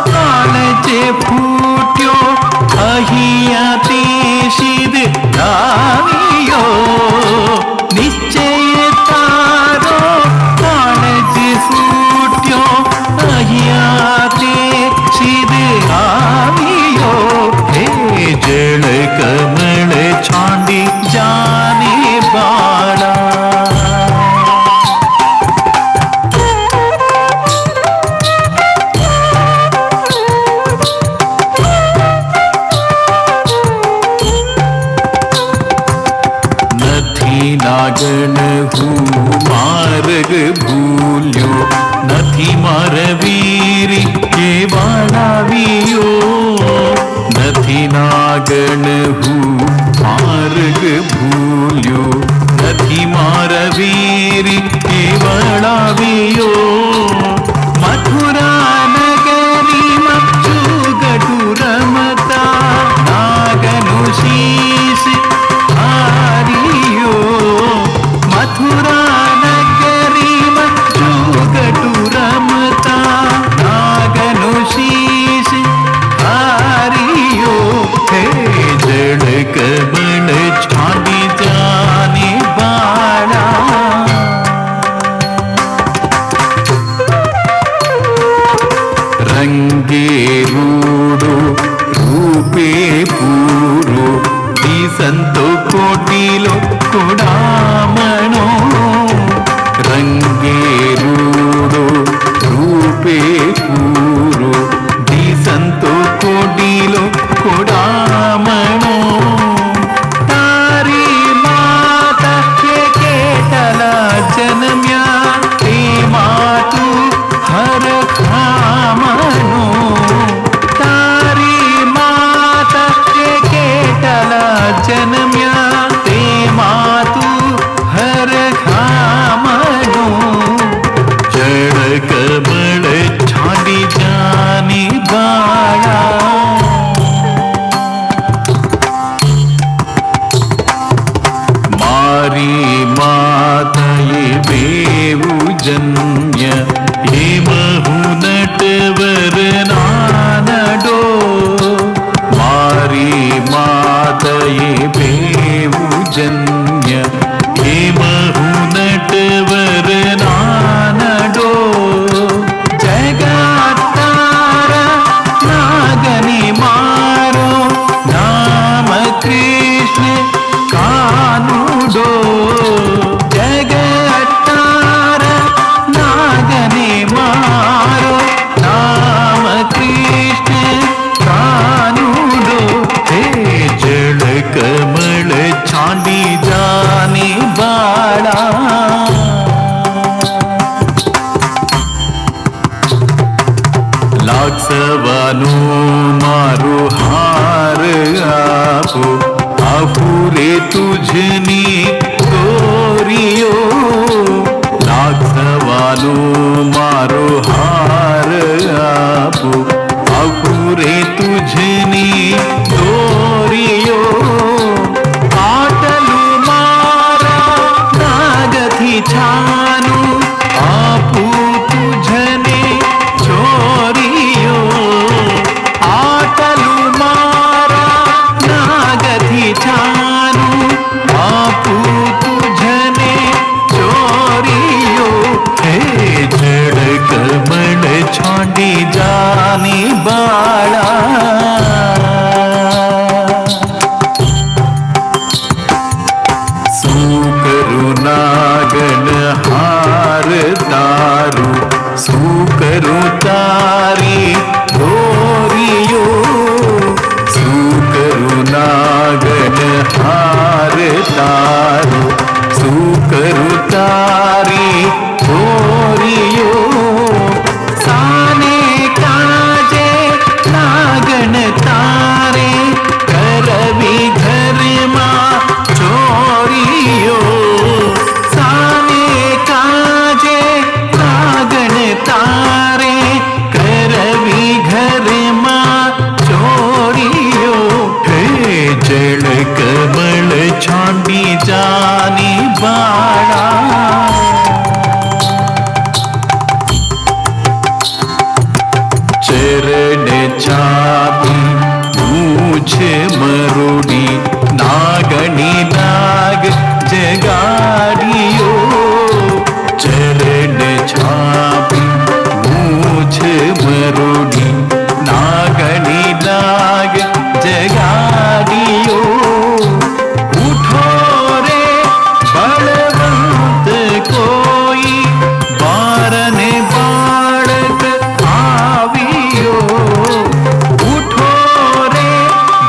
कालज फूट्यो अहिया ते सिद दावियो निश्चय तारो कालज फूट्यो अहिया ते सिद दावियो हे जल कमल छांडी जाने बाड़ा नागण हूँ मार्ग भूल्यो नथी मारवीरी के वाड़ावियो नथी नागण हूँ मार्ग भूल्यो नथी मारवीरी के वाड़ावियो मथुरा नगरी मच्चू गटू रमता नागनु शीश हारियो मथुरा नगरी मच्चू गटू रमता नागनु शीश हारियो हे जड़ कमल छांडी जाने बाड़ा रंगे रूडो रूपे पूरो संतो कोटिलो कुडामणो रंगे रूडो रूपे पूरो संतो कोटिलो कुडामणो तारी माता के केटला जन्म्या ते मातु हर खामणो तारी माता के केटला जन्म्या ते मातु हर खामणो जड़ कमल छांडी जाने बाड़ा मारी माता ये बेवु जन्य ये महु नटवर नानडो मारी माता ये बेवु जन्य ये महु नटवर नानडो जगतारा नागनी मारो नाम कृष्ण कानुडो जगतारा नागनी मारो नाम कृष्ण कानुडो हे जड़ कमल छांडी जाने बाड़ा लाक्सवानो मारो हार आपो आफुरे तुझनी गोरियो लाक्सवानो मारो हार आपो आफुरे तुझनी गोरियो आटलु मारा नागथी छानु आपू तुझने छोरियो आटलु मारा नागथी छानु आपू तुझने छोरियो हे जड़ कमल छांडी जाने बाड़ा सूकरु नागन हार तारू सूकरु तारी गोरियो सूकरु नागन हार तारू सूकरु तारी गोरियो साने काजे नागन तारे करवी घर मां चोरियो साने काजे नागन तारे करवी घर मां चोरियो हे नागनी नाग जगाड़ियो चरण छापी मूछ मरुड़ी नागनी नाग जगाड़ियो उठो रे बलवंत कोई बारने बाड़क आवियो उठो रे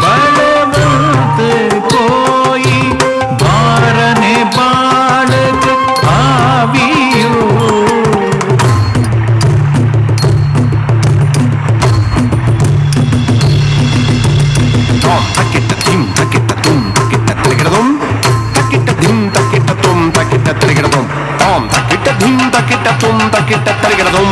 बलवंत कोई बारने बाड़क आवियो Tom takita tim takita tum takita trigadum takita dim takita tum takita trigadum Tom takita dim takita tum takita trigadum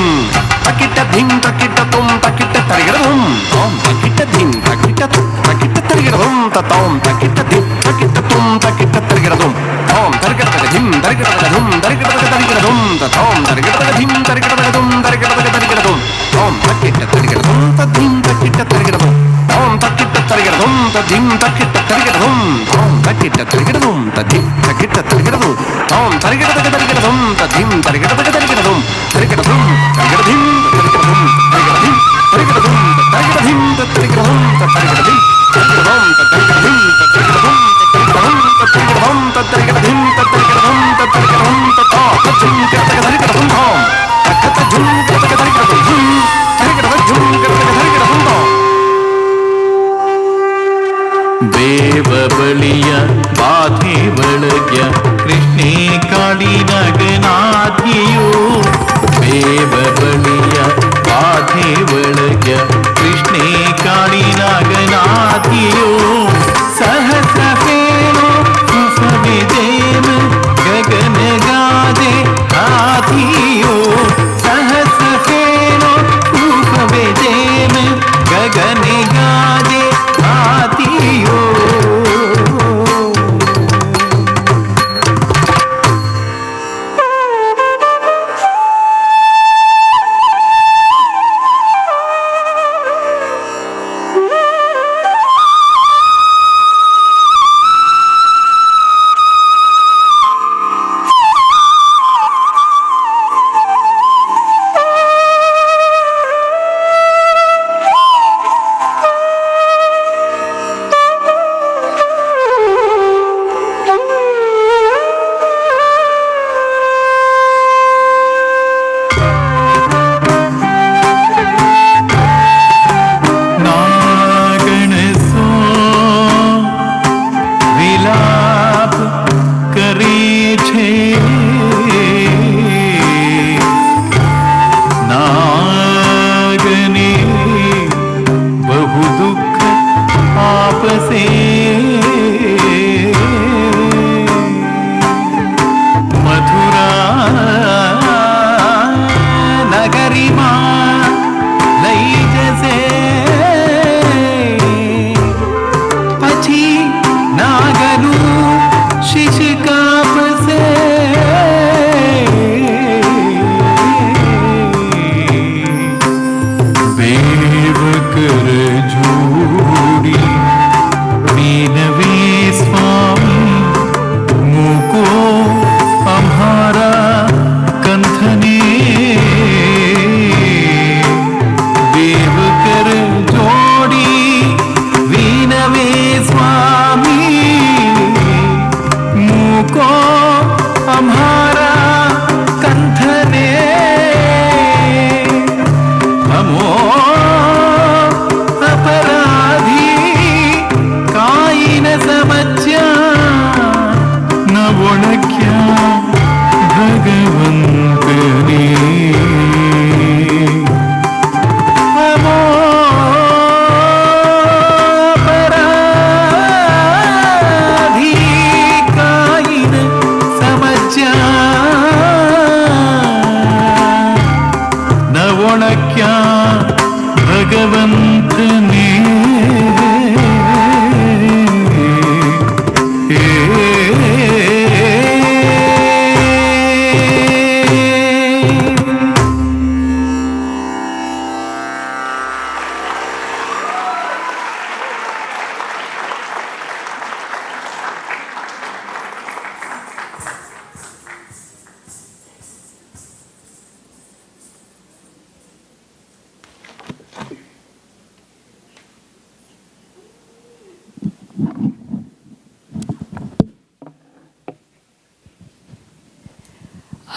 takita dim takita tum takita trigadum Tom takita dim takita tum takita trigadum Tom takita dim takita tum takita trigadum Tom tarigata dim tarigata dum tarigata trigadum Tom tarigata dim tarigata dum tarigata trigadum Tom takita trigadum dim takita trigadum Tom takita trigadum dim takita trigadum Tom takita trigadum dim takita trigadum Tom tarigata trigadum dim tarigata trigadum trigadum trigadum trigadum trigadum trigadum trigadum trigadum trigadum trigadum trigadum trigadum trigadum trigadum trigadum ದೇವ ಬಳಿಯ ಬಾಧೆ ಒಳಗ್ಯ ಕೃಷ್ಣೇ ಕಾಳಿ ನಗನಾಥಿಯೋ ದೇವ ಬಳಿಯ ಬಾಧೆ ಒಳಗ್ಯ ಕೃಷ್ಣೇ ಕಾಳಿ ನಗನಾಥಿಯೋ ಸಹಸ್ರ ಸೇನೋ ಸುಸವಿದೇವ ಗಗನ ಗಾದೆ ಆಧಿಯೋ ಸಹಸ್ರ ಸೇನೋ ಸುಸವಿದೇವ ಗಗನ ಗಾದೆ ಆಧಿಯೋ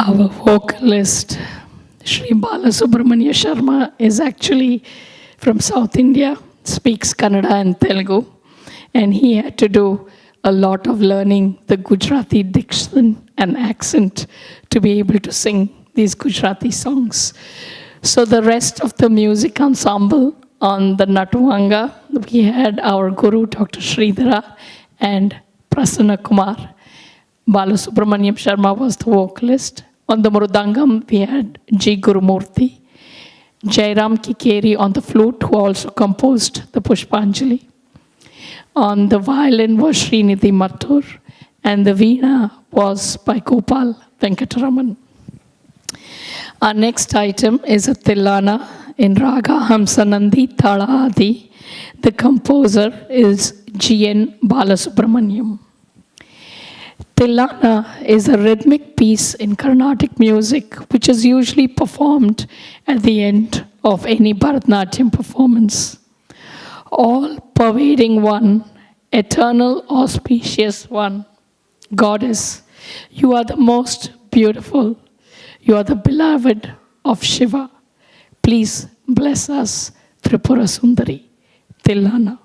Our vocalist, Sri Balasubramanya Sharma, is actually from South India, speaks Kannada and Telugu, and he had to do a lot of learning the Gujarati diction and accent to be able to sing these Gujarati songs. So the rest of the music ensemble on the Natuvanga, we had our Guru, Dr. Sridhara, and Prasanna Kumar. Balasubramanyam Sharma was the vocalist. On the Mrudangam, we had G. Gurumurthy. Jairam Kikeri on the flute, who also composed the Pushpanjali. On the violin was Srinidhi Mathur, and the veena was by Gopal Venkataraman. Our next item is a Tillana in Raga Hamsanandi Thala Adi. The composer is G.N. Balasubramanyam. Tillana is a rhythmic piece in Carnatic music which is usually performed at the end of any Bharatanatyam performance. All pervading one, eternal auspicious one, Goddess, you are the most beautiful, you are the beloved of Shiva. Please bless us, Tripura Sundari. Tillana.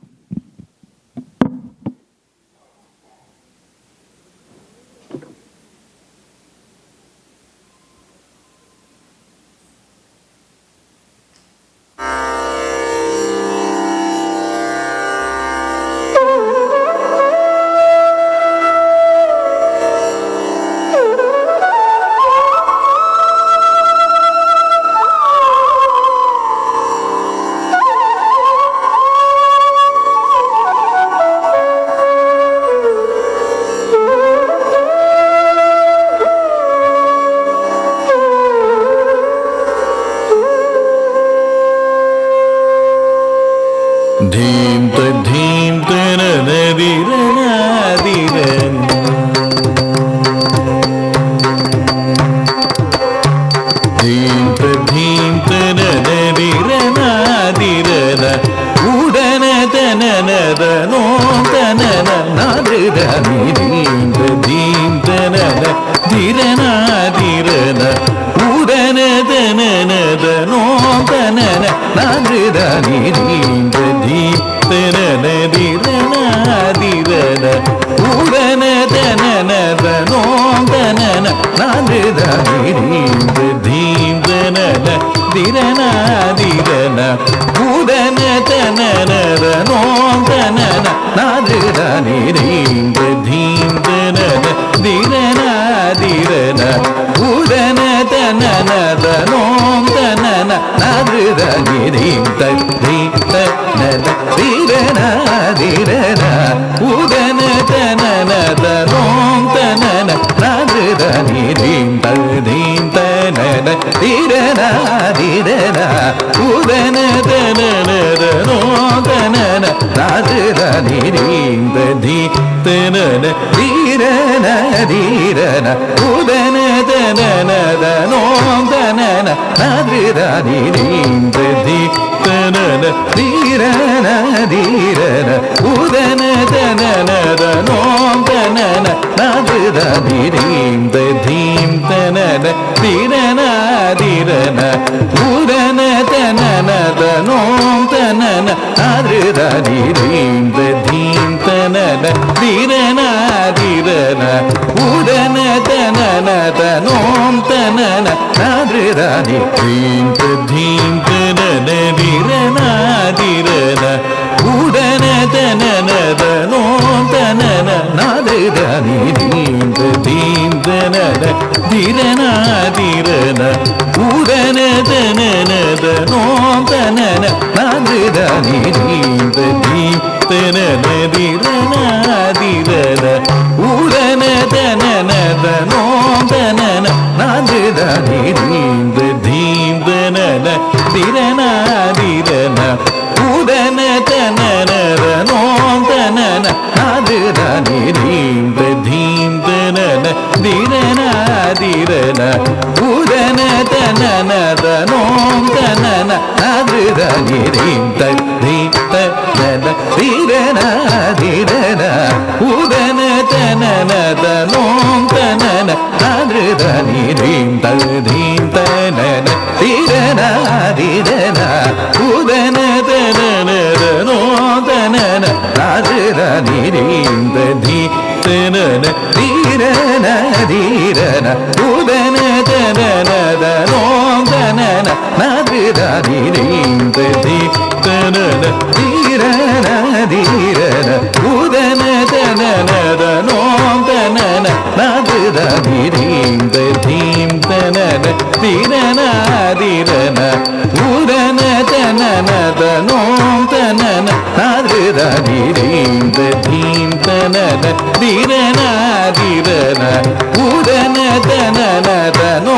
தனன தனோம் தனன நாதிருதனி theme theme தனன தீரன உதன தனன தனோ தனன நாதிருதனி theme தீ தனன தீரன தீரன உதன தனன தனோ தனன நாதிருதனி theme தீ தனன தீரன தீரன உதன தனன தனோ தனன நாதிருதனி தீம் தீம் தனன தீரன தீரன உதன தனன தனோ தனன நாதிருதனி தீம் தீம் தனன தீரன தீரன உதன தனன தனோ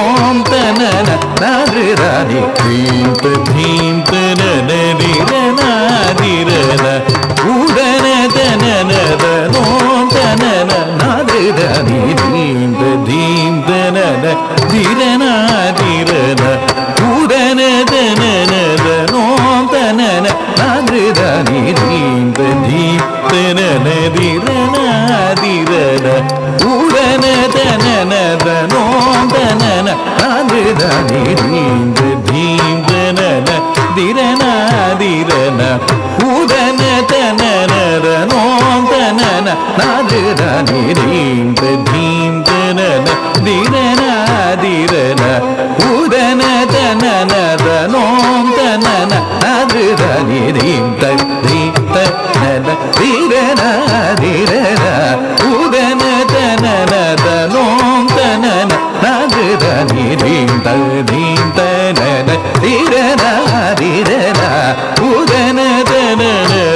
தனன நாதிருதனி தீம் தீம் தனன தீரன தீரன உதன தனன தனோ தனன நாதிருதனி தீம் தீம் தனன தீரன தீரன உதன தனன தனோ தனன நாதிருதனி தீம் தீம் தனன தீரன தீரன உதன தனன தனோ தனன நாதிருதனி தீம் தீம் தனன தீரன தீரன உதன தனன தனோ தனன நாதிருதனி தீம் தீம் தனன தீரன தீரன உதன தனன தனோ தனன நாதிருதனி தீம் தீம் தனன தீரன தீரன உதன தனன தனோ தனன நாதிருதனி தீம் தீம் தனன தீரன தீரன உதன தனன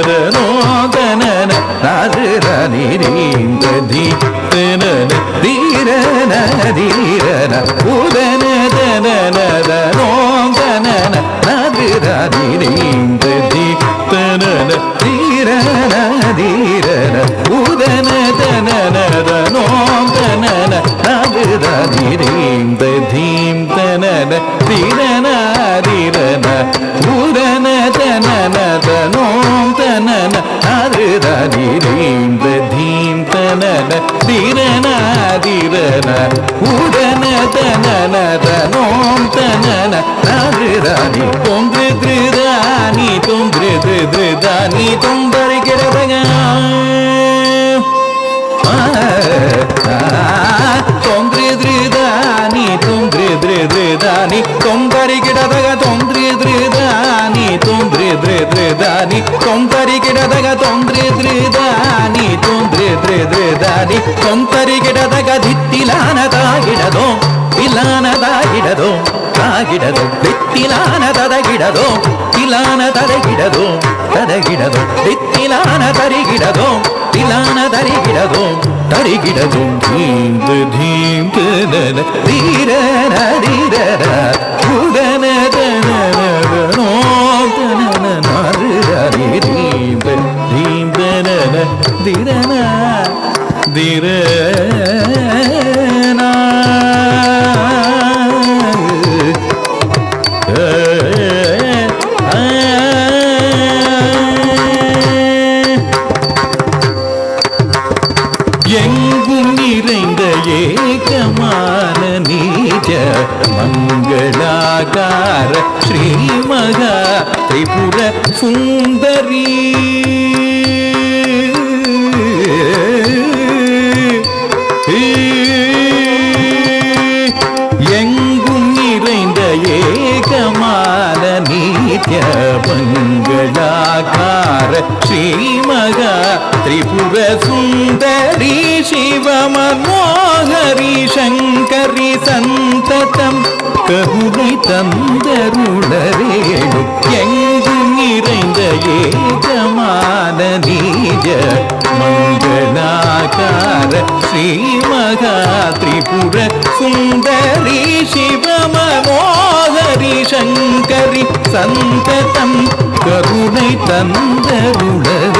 தனோ தனன நாதிருதனி தீம் தீம் தனன தீரன தீரன உதன தனன தனோ தனன நாதிருதனி தீம் தீம் தனன தீரன தீரன உதன தனன தனோ தனன நாதிருதனி தீம் தீம் தனன தீரன தீரன உதன தனன தனோ தனன நாதிருதனி தீம் தீம் தனன தீரன தீரன உதன தனன தனோ தனன நாதிருதனி தொன்று திருதானி தொன்று திருதானி தொம்பருகிறதக தொன்று திருதானி தொன்று திருதானி தொம்பருகிறதக தொன்று திருதானி தொன்று திருதானி தொம்பருகிறதக தொன்று திருதாನಿ ತೊಂದ್ರೆ ದಾನಿ ತೊಂತರಿಗಿಡದಗ ದಿತ್ತಿಲಾನದಾಗಿಡದೋ ಇಲಾನದಾಗಿಡದೋ ತಾಗಿಡದೋ ದಿತ್ತಿಲಾನದಗಿಡದೋ ಇಲಾನ ತರಗಿಡದೋ ತದಗಿಡದೋ ದಿತ್ತಿಲಾನ ತರಿಗಿಡದೋ ಇಲಾನ ತರಿಗಿಡದೋ ತರಿಗಿಡದೋ ಧೀಂತ ಧೀಂತ ನನ ಧೀರನ ಧೀರನ ಉದನ ತನನೋ ತನನ ನಾರರಿ ಧೀಂತ ಧೀಂತ ನನ ಧಿರನ ಧಿರನ எங்கும் நிறைந்த ஏகமான நீஜ மங்களாகார ஸ்ரீமகா திரிபுர சுந்தரி எங்கும் நிறைந்த ஏகமான நீத்ய மங்களாகார ஸ்ரீமகா திரிபுர சுந்தரி சிவ மனோகரி சங்கரி சந்ததம் கருணை தந்தருளரேடு எங்கும் நிறைந்த ஏகமான நீஜ மங்களாகார ஸ்ரீமகா திரிபுர சுந்தரி சிவ மனோகரி சங்கரி சந்ததம் கருணை தந்தருளரேடும்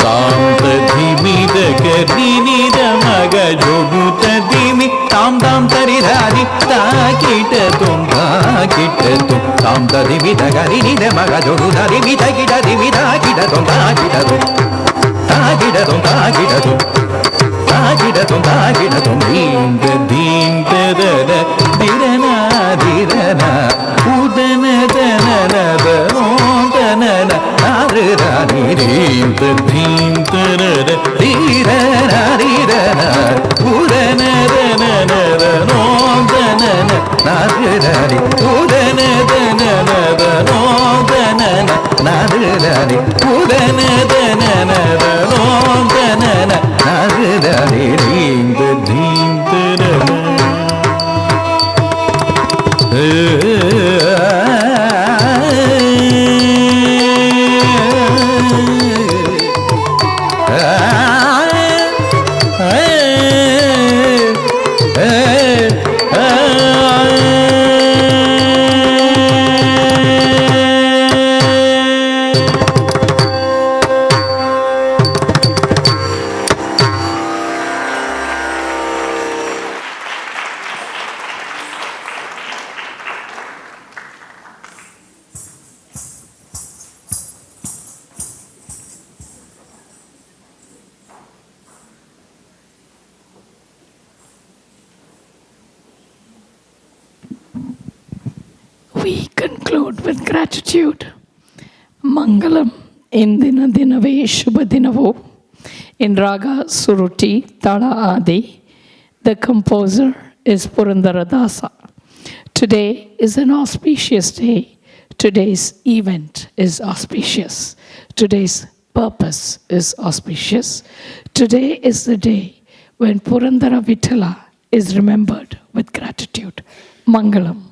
தாம் ததிமித கரிநித மக ஜொடு ததிமி தாம் தாம் தரிதாதி தாக்கிட்டதும் தாக்கிட்டதும் தாம் ததிமித கரிநித மக ஜொடு ததிமி தகிடதிமி தாக்கிட்டதும் தாக்கிட்டதும் தாக்கிட்டதும் தாக்கிட்டதும் We conclude with gratitude. Mangalam Indina Dinave Shubhadinavo in Raga Suruti Tala Adi. The composer is Purandaradasa. Today is an auspicious day. Today's event is auspicious. Today's purpose is auspicious. Today is the day when Purandara Vithala is remembered with gratitude. Mangalam.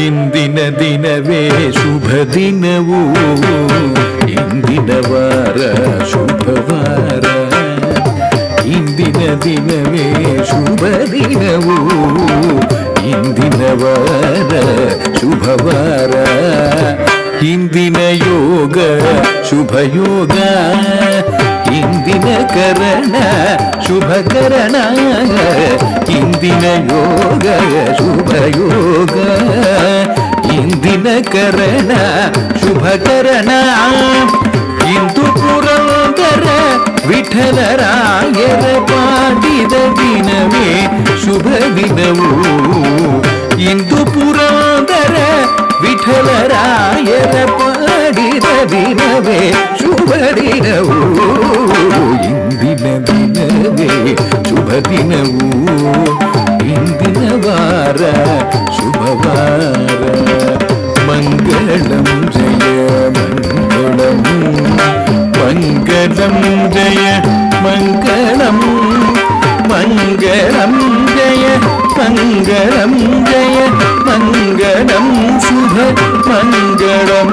ಇಂದಿನ ದಿನವೇ ಶುಭ ದಿನವು ಇಂದಿನ ವಾರ ಶುಭವಾರ ಇಂದಿನ ದಿನವೇ ಶುಭ ದಿನವು ಇಂದಿನ ವಾರ ಶುಭವಾರ ಇಂದಿನ ಯೋಗ ಶುಭ ಯೋಗ ಇಂದಿನ ಕರಣ ಶುಭಕರಣ ಇಂದಿನ ಯೋಗ ಶುಭ ಯೋಗ ಇಂದಿನ ಕರಣ ಶುಭಕರಣ ಇಂದು ಪುರಂದರ ವಿಠಲರಾಯರ ಪಾಡಿದ ದಿನವೇ ಶುಭ ದಿನವು ಇಂದು ಪುರಂದರ ವಿಠಲರಾಯರ ಪಾಡಿದ ದಿನವೇ ಶುಭ ದಿನವು ಇಂದಿನ ದಿನವೇ ಶುಭ ದಿನವು ಇಂದಿನ ವಾರ ಶುಭವಾರ ಮಂಗಳಂ ಜಯ ಮಂಗಳಂ ಮಂಗಳಂ ಜಯ ಮಂಗಳಂ ಮಂಗಳಂ ಜಯ ಮಂಗಳಂ ಜಯ ಮಂಗಳಂ ಶುಭ ಮಂಗಳಂ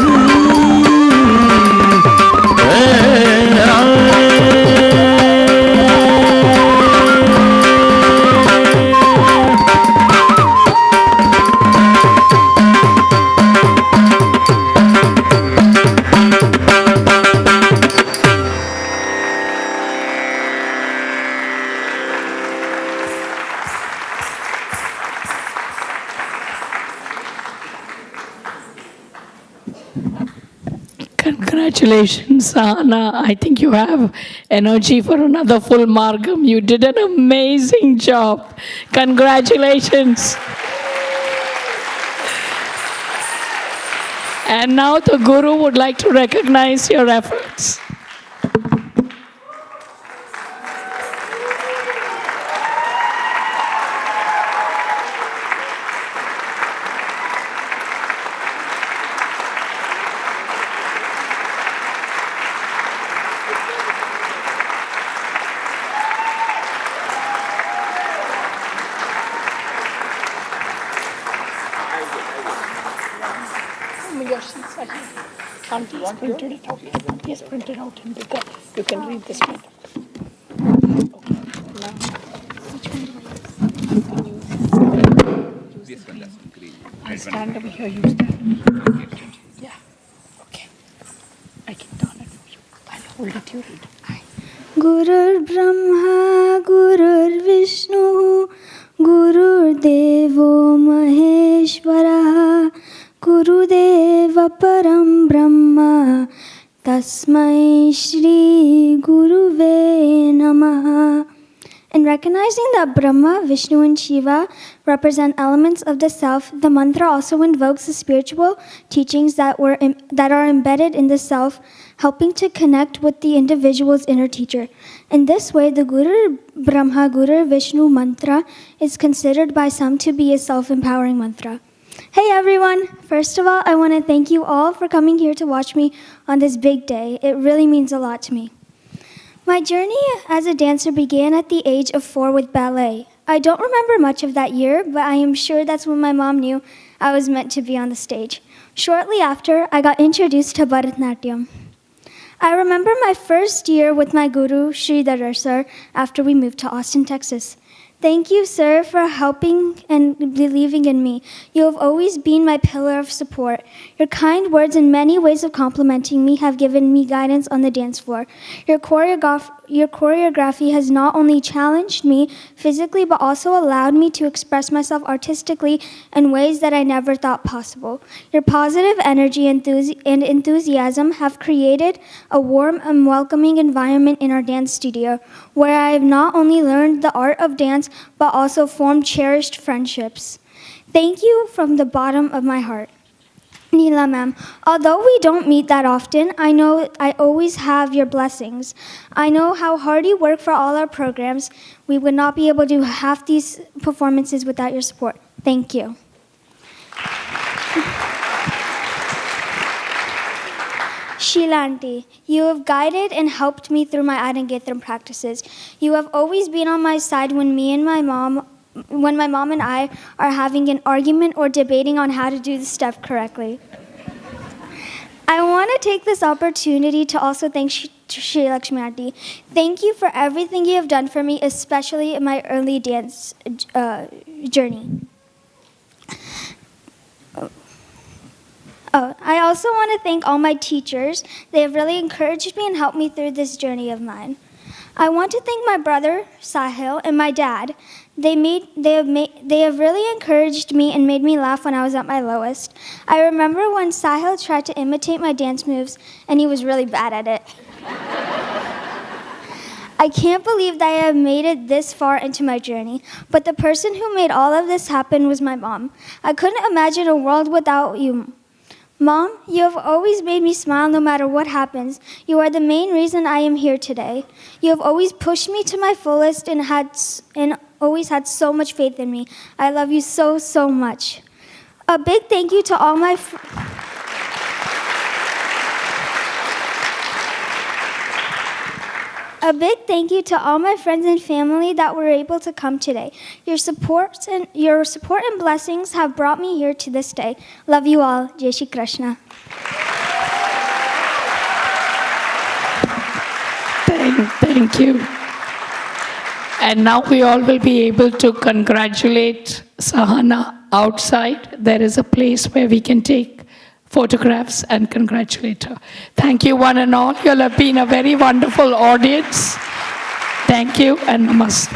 Congratulations, Sahana. I think you have energy for another full Margam. You did an amazing job. Congratulations. And now the Guru would like to recognize your efforts. Your sheets are here. Auntie has printed it out. He has printed out in bigger. You can read this one. Okay. Now, which one do I use? Use the green. I'll stand over here, use that. Yeah. Okay. I can turn it for you. hold it, you read. Gurur Brahma, Gurur Vishnu, Gurur Devo Maheshwara, Guru Deva Param Brahma, Tasmai Shri Guruve Namaha. In recognizing that Brahma, Vishnu, and Shiva represent elements of the self, the mantra also invokes the spiritual teachings that are embedded in the self, helping to connect with the individual's inner teacher. In this way, the Guru Brahma, Guru Vishnu mantra is considered by some to be a self-empowering mantra. Hey everyone! First of all, I want to thank you all for coming here to watch me on this big day. It really means a lot to me. My journey as a dancer began at the age of 4 with ballet. I don't remember much of that year, but I am sure that's when my mom knew I was meant to be on the stage. Shortly after, I got introduced to Bharatanatyam. I remember my first year with my guru, Sridhar sir, after we moved to Austin, Texas. Thank you, sir, for helping and believing in me. You have always been my pillar of support. Your kind words and many ways of complimenting me have given me guidance on the dance floor. Your choreography has not only challenged me physically, but also allowed me to express myself artistically in ways that I never thought possible. Your positive energy and enthusiasm have created a warm and welcoming environment in our dance studio, where I have not only learned the art of dance, but also formed cherished friendships. Thank you from the bottom of my heart. Neela ma'am, although we don't meet that often, I know I always have your blessings. I know how hard you work for all our programs. We would not be able to do half these performances without your support. Thank you. Sheila auntie, you have guided and helped me through my Arangetram practices. You have always been on my side when my mom and I are having an argument or debating on how to do the step correctly. I want to take this opportunity to also thank Sri Lakshmi auntie. Thank you for everything you have done for me, especially in my early dance journey. I also want to thank all my teachers. They have really encouraged me and helped me through this journey of mine. I want to thank my brother, Sahil, and my dad. They have really encouraged me and made me laugh when I was at my lowest. I remember when Sahil tried to imitate my dance moves, and he was really bad at it. I can't believe that I have made it this far into my journey, but the person who made all of this happen was my mom. I couldn't imagine a world without you. Mom, you have always made me smile no matter what happens. You are the main reason I am here today. You have always pushed me to my fullest and always had so much faith in me. I love you so, so much. A big thank you to all my A big thank you to all my friends and family that were able to come today. Your support and blessings have brought me here to this day. Love you all. Jai Shri Krishna. Thank you. And now we all will be able to congratulate Sahana outside. There is a place where we can take photographs and congratulate her. Thank you one and all. You all have been a very wonderful audience. Thank you and namaste.